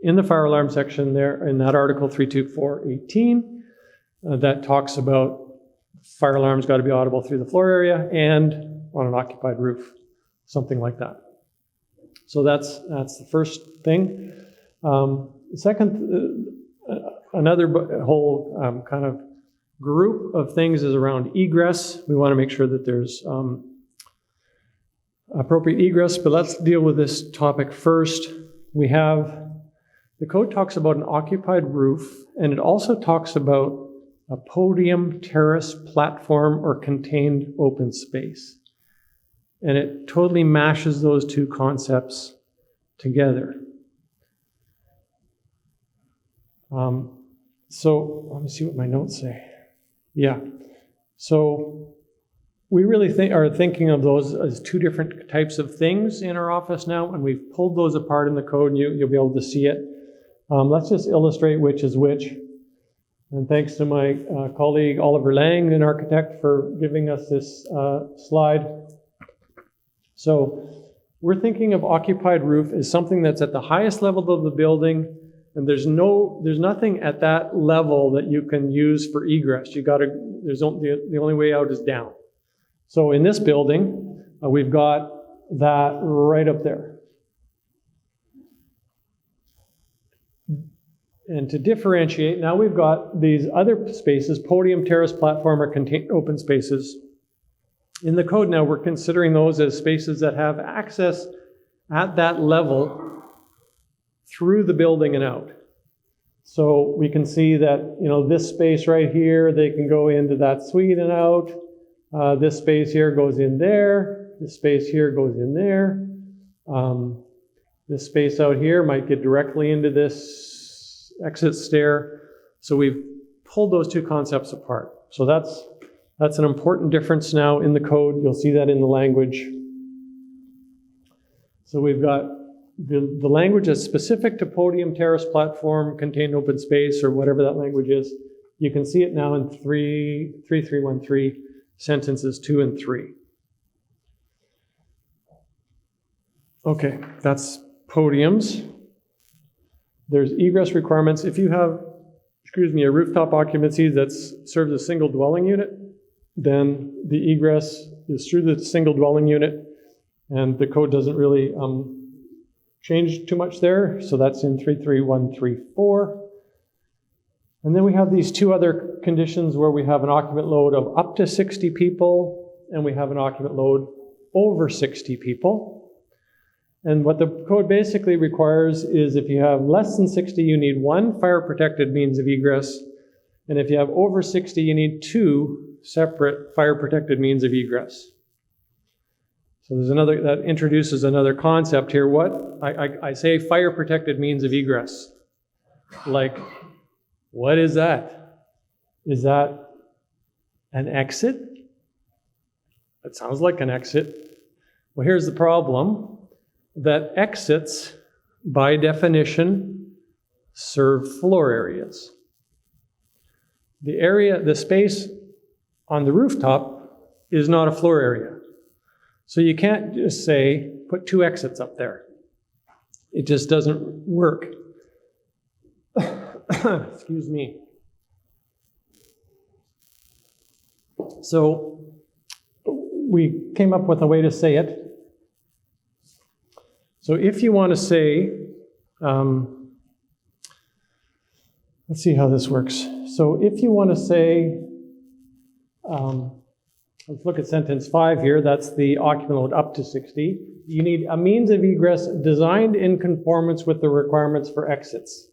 in the fire alarm section there, in that article 324.18, that talks about fire alarms got to be audible through the floor area and on an occupied roof. something like that. So that's the first thing. Second, another whole kind of group of things is around egress. We want to make sure that there's appropriate egress, but let's deal with this topic first. The code talks about an occupied roof, and it also talks about a podium, terrace, platform, or contained open space. And it totally mashes those two concepts together. So let me see what my notes say. Yeah. So we really are thinking of those as two different types of things in our office now, and we've pulled those apart in the code, and you'll be able to see it. Let's just illustrate which is which. And thanks to my colleague Oliver Lang, an architect, for giving us this slide. So we're thinking of occupied roof as something that's at the highest level of the building, and there's nothing at that level that you can use for egress. The only way out is down. So in this building, we've got that right up there. And to differentiate, now we've got these other spaces, podium, terrace, platform, or contained open spaces. In the code now, we're considering those as spaces that have access at that level through the building and out. So we can see that, this space right here, they can go into that suite and out. This space here goes in there. This space here goes in there. This space out here might get directly into this exit stair. So we've pulled those two concepts apart. So that's an important difference now in the code. You'll see that in the language. So we've got the language that's specific to podium, terrace, platform, contained open space, or whatever that language is. You can see it now in 3313 sentences 2 and 3. Okay, that's podiums. There's egress requirements. If you have, a rooftop occupancy that serves a single dwelling unit, then the egress is through the single dwelling unit, and the code doesn't really change too much there. So that's in 33134. And then we have these two other conditions where we have an occupant load of up to 60 people, and we have an occupant load over 60 people. And what the code basically requires is if you have less than 60, you need one fire-protected means of egress. And if you have over 60, you need two separate fire-protected means of egress. So that introduces another concept here. I say fire-protected means of egress. Like, what is that? Is that an exit? It sounds like an exit. Well, here's the problem. That exits, by definition, serve floor areas. The space on the rooftop is not a floor area. So you can't just say, put two exits up there. It just doesn't work. Excuse me. So we came up with a way to say it. So if you want to say, let's see how this works. So if you want to say, let's look at sentence 5 here. That's the occupant load up to 60. You need a means of egress designed in conformance with the requirements for exits.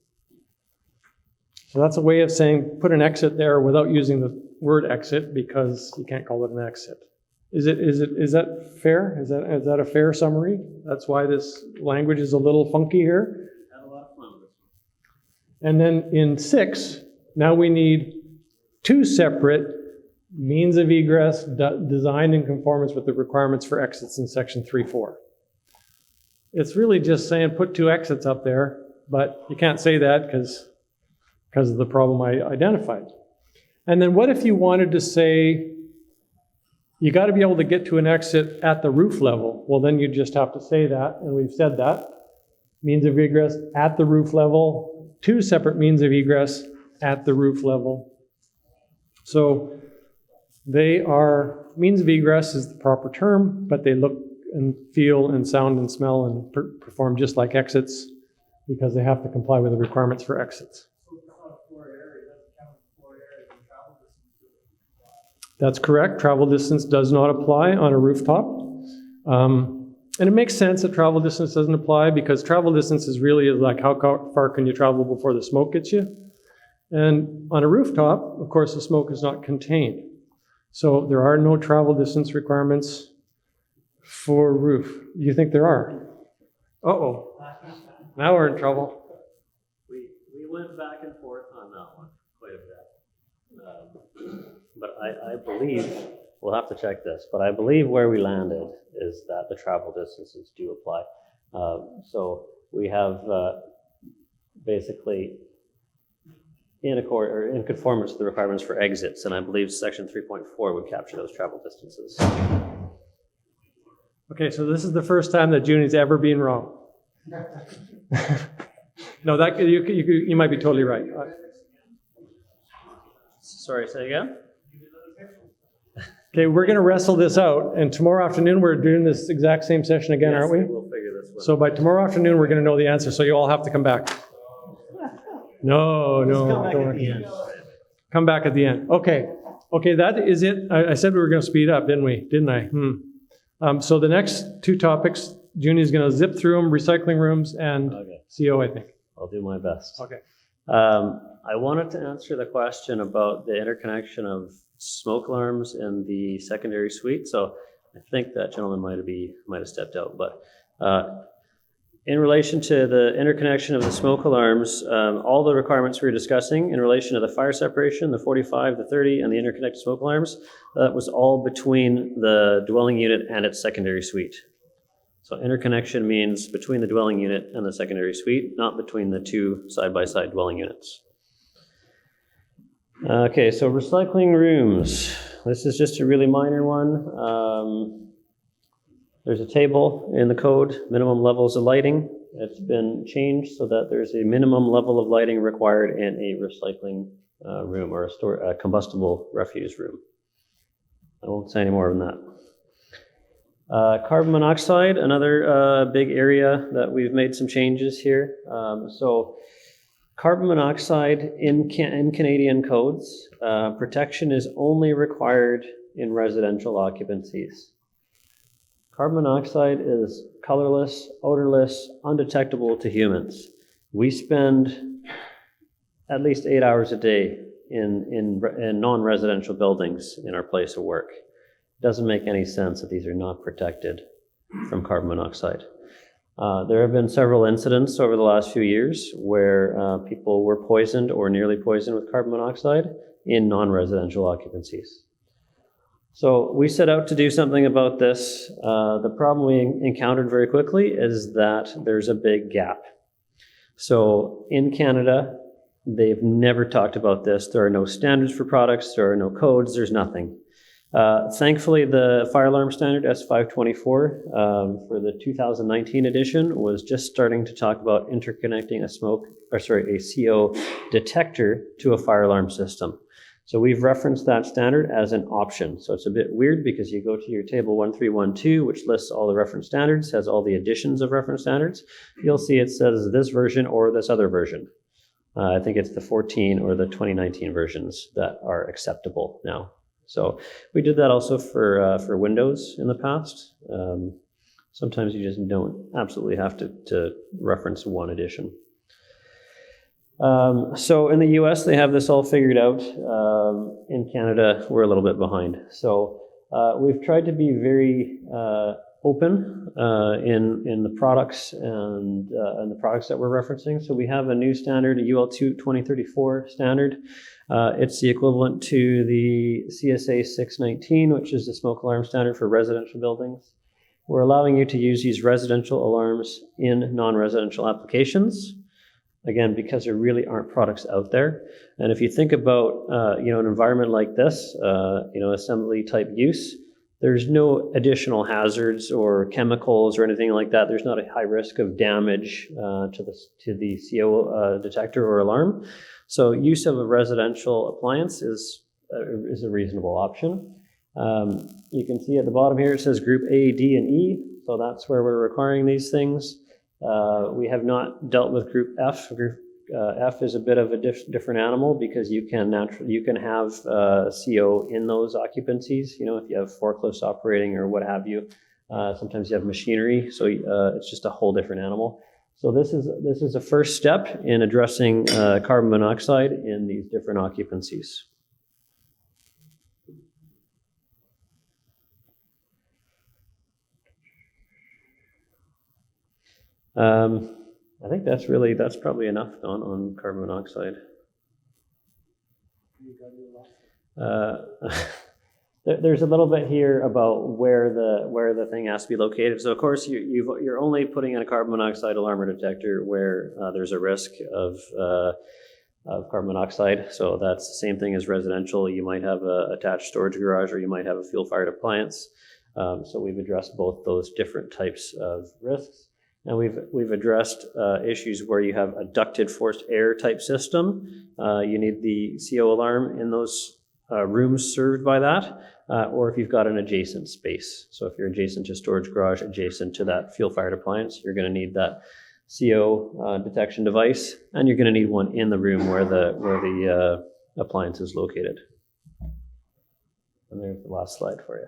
So that's a way of saying put an exit there without using the word exit, because you can't call it an exit. Is that fair? Is that a fair summary? That's why this language is a little funky here. Had a lot of fun with this one. And then in 6, now we need two separate means of egress designed in conformance with the requirements for exits in section 3.4. It's really just saying put two exits up there, but you can't say that because of the problem I identified. And then what if you wanted to say you got to be able to get to an exit at the roof level? Well, then you just have to say that, and we've said that. Means of egress at the roof level, two separate means of egress at the roof level. So they are, means of egress is the proper term, but they look and feel and sound and smell and perform just like exits because they have to comply with the requirements for exits. That's correct. Travel distance does not apply on a rooftop. And it makes sense that travel distance doesn't apply because travel distance is really like how far can you travel before the smoke gets you. And on a rooftop, of course, the smoke is not contained. So there are no travel distance requirements for roof. You think there are? Uh-oh. Now we're in trouble. We went back and forth on that one quite a bit. But I believe, we'll have to check this, but I believe where we landed is that the travel distances do apply. So we have basically in conformance to the requirements for exits, and I believe section 3.4 would capture those travel distances. Okay, so this is the first time that Junie's ever been wrong. No, that you might be totally right. Sorry, say again? Okay, we're going to wrestle this out, and tomorrow afternoon we're doing this exact same session again, Yes, aren't we? We'll figure this one. So by tomorrow afternoon we're going to know the answer, so you all have to come back. No, don't worry. Come back at the end. Okay, that is it. I said we were going to speed up, didn't we? Didn't I? So the next two topics, Junie's going to zip through them: recycling rooms and CO, I think. I'll do my best. Okay. I wanted to answer the question about the interconnection of smoke alarms in the secondary suite. So I think that gentleman might have stepped out. But in relation to the interconnection of the smoke alarms, all the requirements we were discussing in relation to the fire separation, the 45, the 30, and the interconnected smoke alarms, that was all between the dwelling unit and its secondary suite. So interconnection means between the dwelling unit and the secondary suite, not between the two side-by-side dwelling units. Okay, so recycling rooms. This is just a really minor one. There's a table in the code, minimum levels of lighting. It's been changed so that there's a minimum level of lighting required in a recycling room or a combustible refuse room. I won't say any more than that. Carbon monoxide, another big area that we've made some changes here. So carbon monoxide in Canadian codes, protection is only required in residential occupancies. Carbon monoxide is colorless, odorless, undetectable to humans. We spend at least 8 hours a day in non-residential buildings in our place of work. It doesn't make any sense that these are not protected from carbon monoxide. There have been several incidents over the last few years where people were poisoned or nearly poisoned with carbon monoxide in non-residential occupancies. So we set out to do something about this. The problem we encountered very quickly is that there's a big gap. So in Canada, they've never talked about this. There are no standards for products, there are no codes, there's nothing. Thankfully, the fire alarm standard S524 for the 2019 edition was just starting to talk about interconnecting a CO detector to a fire alarm system. So we've referenced that standard as an option. So it's a bit weird because you go to your table 1312, which lists all the reference standards, has all the additions of reference standards. You'll see it says this version or this other version. I think it's the 14 or the 2019 versions that are acceptable now. So we did that also for Windows in the past. Sometimes you just don't absolutely have to reference one edition. So in the US, they have this all figured out. In Canada, we're a little bit behind. So we've tried to be very open in the products and the products that we're referencing. So we have a new standard, a UL 2034 standard. It's the equivalent to the CSA 619, which is the smoke alarm standard for residential buildings. We're allowing you to use these residential alarms in non-residential applications. Again, because there really aren't products out there. And if you think about, an environment like this, assembly type use, there's no additional hazards or chemicals or anything like that. There's not a high risk of damage to the CO detector or alarm. So use of a residential appliance is a reasonable option. You can see at the bottom here, it says group A, D, and E. So that's where we're requiring these things. We have not dealt with Group F. Group F is a bit of a different animal because you can have CO in those occupancies. You know, if you have forklifts operating or what have you, sometimes you have machinery, so it's just a whole different animal. So this is a first step in addressing carbon monoxide in these different occupancies. I think that's probably enough on carbon monoxide. There's a little bit here about where the thing has to be located. So of course you're only putting in a carbon monoxide alarm detector where there's a risk of carbon monoxide. So that's the same thing as residential. You might have a attached storage garage, or you might have a fuel-fired appliance. So we've addressed both those different types of risks. And we've addressed issues where you have a ducted forced air type system. You need the CO alarm in those rooms served by that, or if you've got an adjacent space. So if you're adjacent to storage garage, adjacent to that fuel-fired appliance, you're going to need that CO detection device, and you're going to need one in the room where the appliance is located. And there's the last slide for you.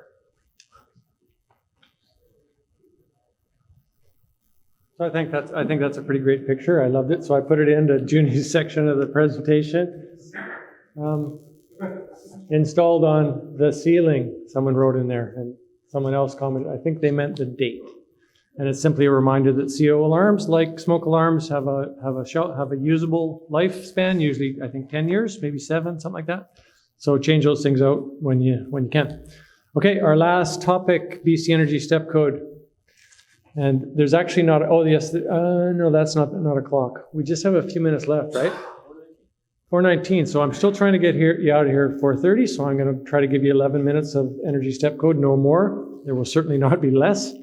So I think that's a pretty great picture. I loved it, so I put it into Junie's section of the presentation. Installed on the ceiling, someone wrote in there, and someone else commented, I think they meant the date. And it's simply a reminder that CO alarms, like smoke alarms, have a usable lifespan, usually I think 10 years, maybe 7, something like that. So change those things out when you can. Okay, our last topic, BC Energy Step Code. And there's actually not, oh yes, no, that's not a clock. We just have a few minutes left, right? 4:19, so I'm still trying to get you out of here at 4:30, so I'm going to try to give you 11 minutes of Energy Step Code, no more. There will certainly not be less,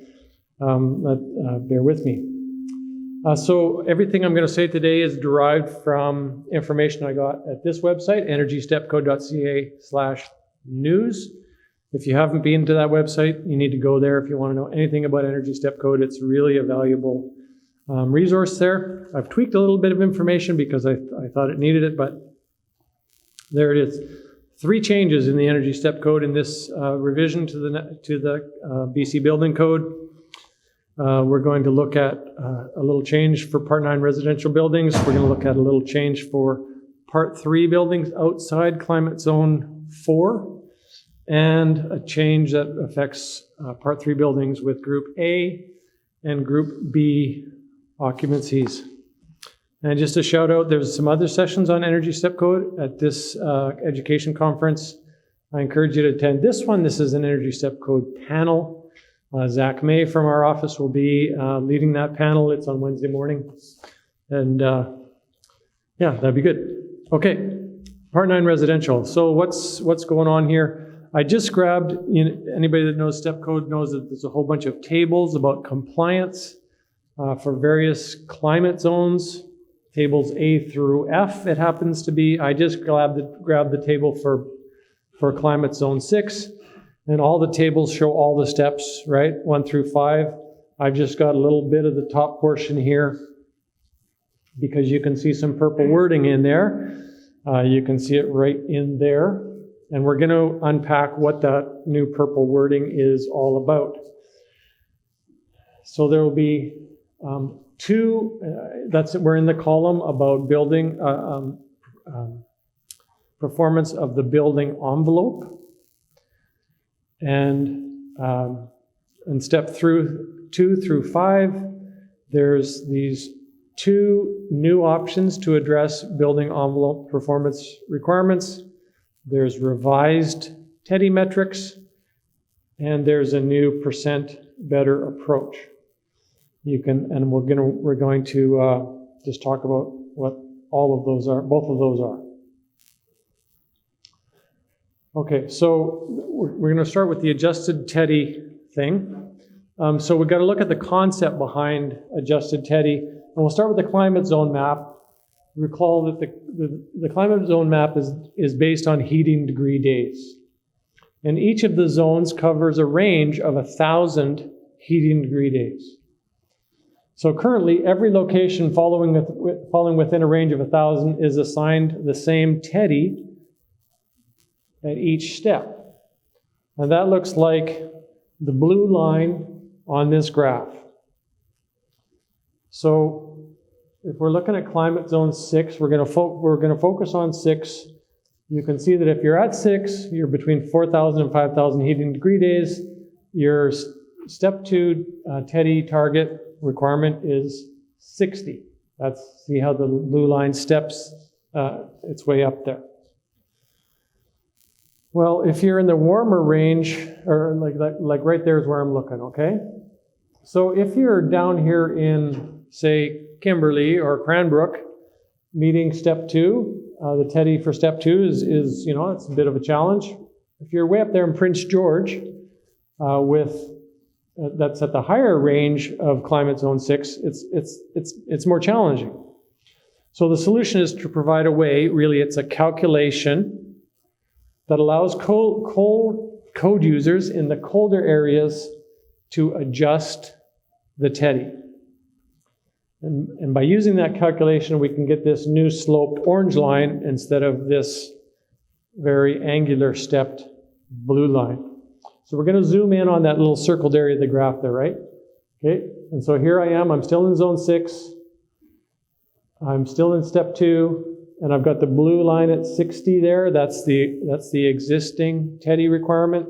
but bear with me. So everything I'm going to say today is derived from information I got at this website, energystepcode.ca/news. If you haven't been to that website, you need to go there if you want to know anything about Energy Step Code. It's really a valuable resource there. I've tweaked a little bit of information because I thought it needed it, but there it is. 3 changes in the Energy Step Code in this revision to the BC Building Code. We're going to look at a little change for Part 9 residential buildings. We're going to look at a little change for Part 3 buildings outside Climate Zone 4, and a change that affects Part 3 buildings with Group A and Group B occupancies. And just a shout out, there's some other sessions on Energy Step Code at this education conference. I encourage you to attend this one. This is an Energy Step Code panel. Zach May from our office will be leading that panel. It's on Wednesday morning. And yeah, that'd be good. Okay, Part 9 residential. So what's going on here? I just grabbed, anybody that knows Step Code knows that there's a whole bunch of tables about compliance for various climate zones, tables A through F it happens to be. I just grabbed the table for Climate Zone 6, and all the tables show all the steps, right, 1 through 5. I've just got a little bit of the top portion here because you can see some purple wording in there. You can see it right in there. And we're going to unpack what that new purple wording is all about. So there will be 2, we're in the column about building, performance of the building envelope. And step 2 through 5, there's these 2 new options to address building envelope performance requirements. There's revised TEDI metrics, and there's a new percent better approach. We're going to just talk about what all of those are, both of those are. Okay, so we're going to start with the adjusted TEDI thing. So we've got to look at the concept behind adjusted TEDI, and we'll start with the climate zone map. Recall that the climate zone map is based on heating degree days. And each of the zones covers a range of 1,000 heating degree days. So currently, every location falling within a range of 1,000 is assigned the same TEDI at each step. And that looks like the blue line on this graph. So if we're looking at climate zone 6, we're going to focus on 6. You can see that if you're at 6, you're between 4,000 and 5,000 heating degree days. Your step 2 TEDI target requirement is 60. See how the blue line steps its way up there. Well, if you're in the warmer range, or like right there is where I'm looking, okay? So if you're down here in, say, Kimberley or Cranbrook, meeting step 2, the TEDI for step 2 is it's a bit of a challenge. If you're way up there in Prince George, that's at the higher range of climate zone 6, it's more challenging. So the solution is to provide a way, really it's a calculation that allows code users in the colder areas to adjust the TEDI. And by using that calculation, we can get this new sloped orange line instead of this very angular stepped blue line. So we're going to zoom in on that little circled area of the graph there, right? Okay, and so here I am, I'm still in zone 6. I'm still in step 2, and I've got the blue line at 60 there. That's the existing TEDI requirement.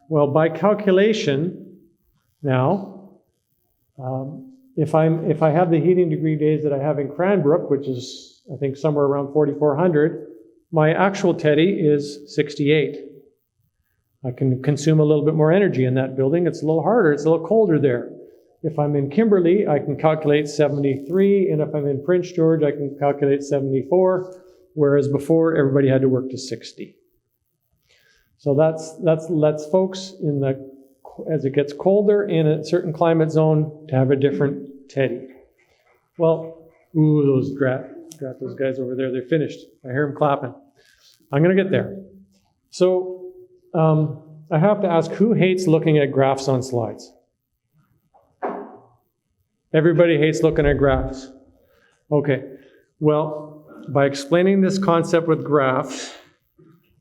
Well, by calculation, now, if I have the heating degree days that I have in Cranbrook, which is, I think, somewhere around 4,400, my actual TEDI is 68. I can consume a little bit more energy in that building. It's a little harder, it's a little colder there. If I'm in Kimberley, I can calculate 73, and if I'm in Prince George, I can calculate 74, whereas before everybody had to work to 60. So that's lets folks as it gets colder in a certain climate zone to have a different TEDI. Well, those guys over there, they're finished. I hear them clapping. I'm going to get there. So I have to ask, who hates looking at graphs on slides? Everybody hates looking at graphs. Okay, well, by explaining this concept with graphs,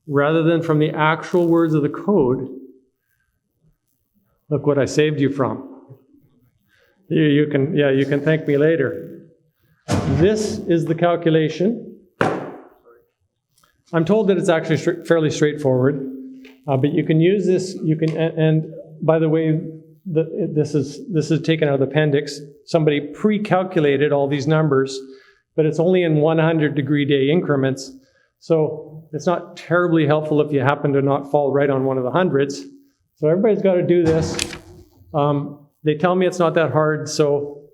rather than from the actual words of the code, look what I saved you from. You can thank me later. This is the calculation. I'm told that it's actually fairly straightforward, but you can use this. And by the way, this is taken out of the appendix. Somebody pre-calculated all these numbers, but it's only in 100 degree day increments. So it's not terribly helpful if you happen to not fall right on one of the hundreds. So everybody's got to do this. They tell me it's not that hard, so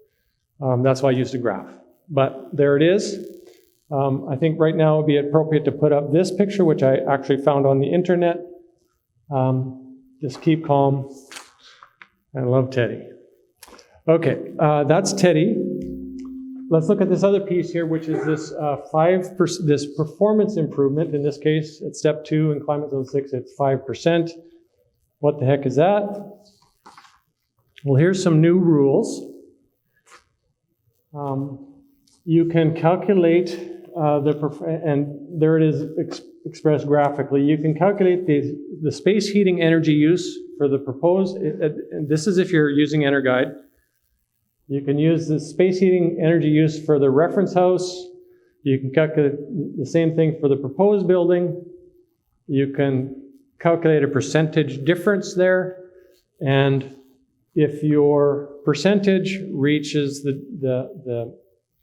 that's why I used a graph. But there it is. I think right now it would be appropriate to put up this picture, which I actually found on the internet. Just keep calm. I love TEDI. Okay, that's TEDI. Let's look at this other piece here, which is this this performance improvement. In this case, at step 2 in climate zone 6, it's 5%. What the heck is that? Well, here's some new rules. You can calculate and there it is expressed graphically. You can calculate the space heating energy use for the proposed, and this is if you're using EnerGuide. You can use the space heating energy use for the reference house. You can calculate the same thing for the proposed building. You can calculate a percentage difference there. And if your percentage reaches the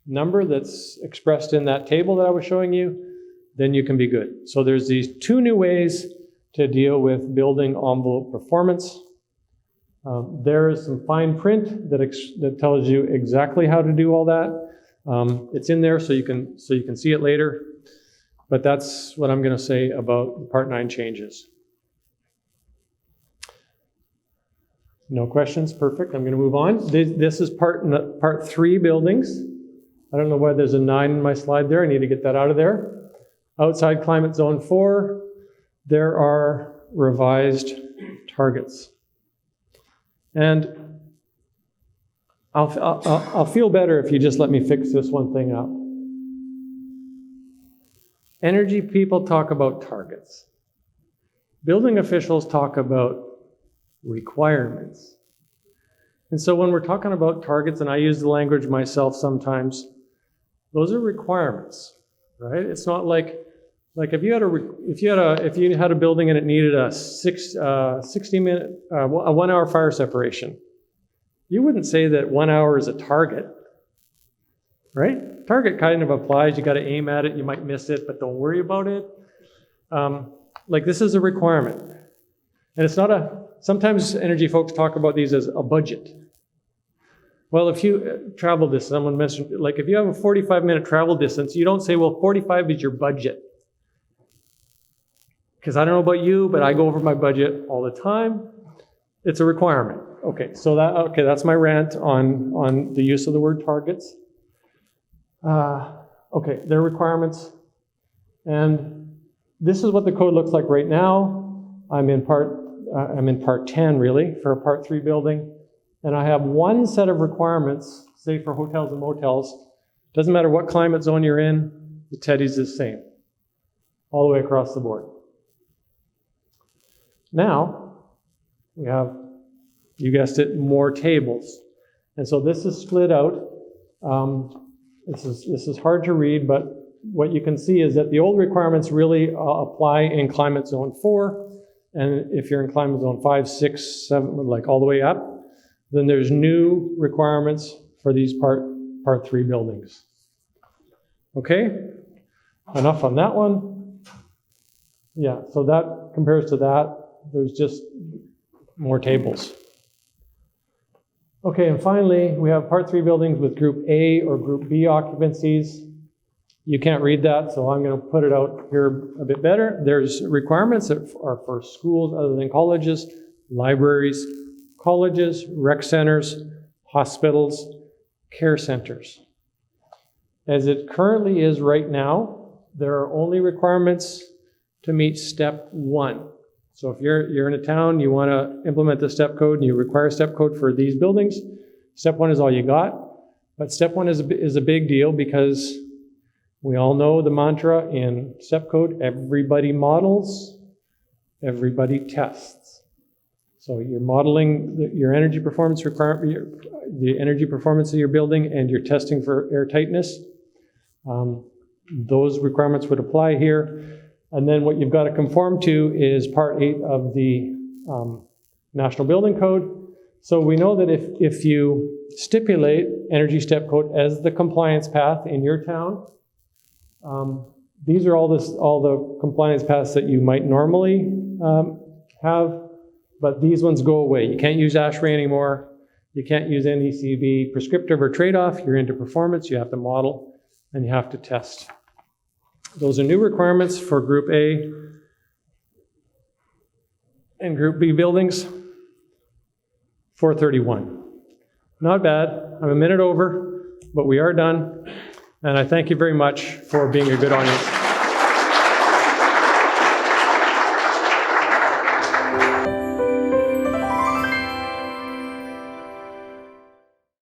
number that's expressed in that table that I was showing you, then you can be good. So there's these 2 new ways to deal with building envelope performance. There is some fine print that tells you exactly how to do all that. It's in there so you can see it later. But that's what I'm going to say about Part 9 changes. No questions? Perfect. I'm going to move on. This is Part 3 buildings. I don't know why there's a 9 in my slide there. I need to get that out of there. Outside Climate Zone 4, there are revised targets. And I'll feel better if you just let me fix this one thing up. Energy people talk about targets. Building officials talk about requirements. And so when we're talking about targets, and I use the language myself sometimes, those are requirements, right? It's not like if you had a building and it needed a 60-minute, a 1 hour fire separation, you wouldn't say that 1 hour is a target, right? Target kind of applies. You got to aim at it. You might miss it, but don't worry about it. Like this is a requirement, and it's not sometimes energy folks talk about these as a budget. Well, if you travel distance, someone mentioned, like if you have a 45-minute travel distance, you don't say, well, 45 is your budget. Because I don't know about you, but I go over my budget all the time. It's a requirement. Okay, so that's my rant on the use of the word targets. Okay, they're requirements. And this is what the code looks like right now. I'm in part 10 really for a part 3 building. And I have one set of requirements, say for hotels and motels. Doesn't matter what climate zone you're in, the TEDI's the same, all the way across the board. Now, we have, you guessed it, more tables. And so this is split out. This is hard to read, but what you can see is that the old requirements really apply in climate zone 4. And if you're in climate zone 5, 6, 7, like all the way up, then there's new requirements for these part 3 buildings. Okay, enough on that one. Yeah, so that compares to that. There's just more tables. Okay, and finally, we have part 3 buildings with group A or group B occupancies. You can't read that, so I'm going to put it out here a bit better. There's requirements that are for schools other than colleges, libraries, colleges, rec centers, hospitals, care centers. As it currently is right now, there are only requirements to meet step 1. So if you're in a town, you want to implement the step code and you require a step code for these buildings, step 1 is all you got. But step 1 is a big deal because we all know the mantra in step code: everybody models, everybody tests. So you're modeling your energy performance requirement, the energy performance of your building, and you're testing for air tightness. Those requirements would apply here. And then what you've got to conform to is part 8 of the National Building Code. So we know that if you stipulate energy step code as the compliance path in your town, these are all the compliance paths that you might normally have, but these ones go away. You can't use ASHRAE anymore. You can't use NECB prescriptive or trade-off. You're into performance. You have to model and you have to test. Those are new requirements for Group A and Group B buildings. 4:31. Not bad. I'm a minute over, but we are done. And I thank you very much for being a good audience.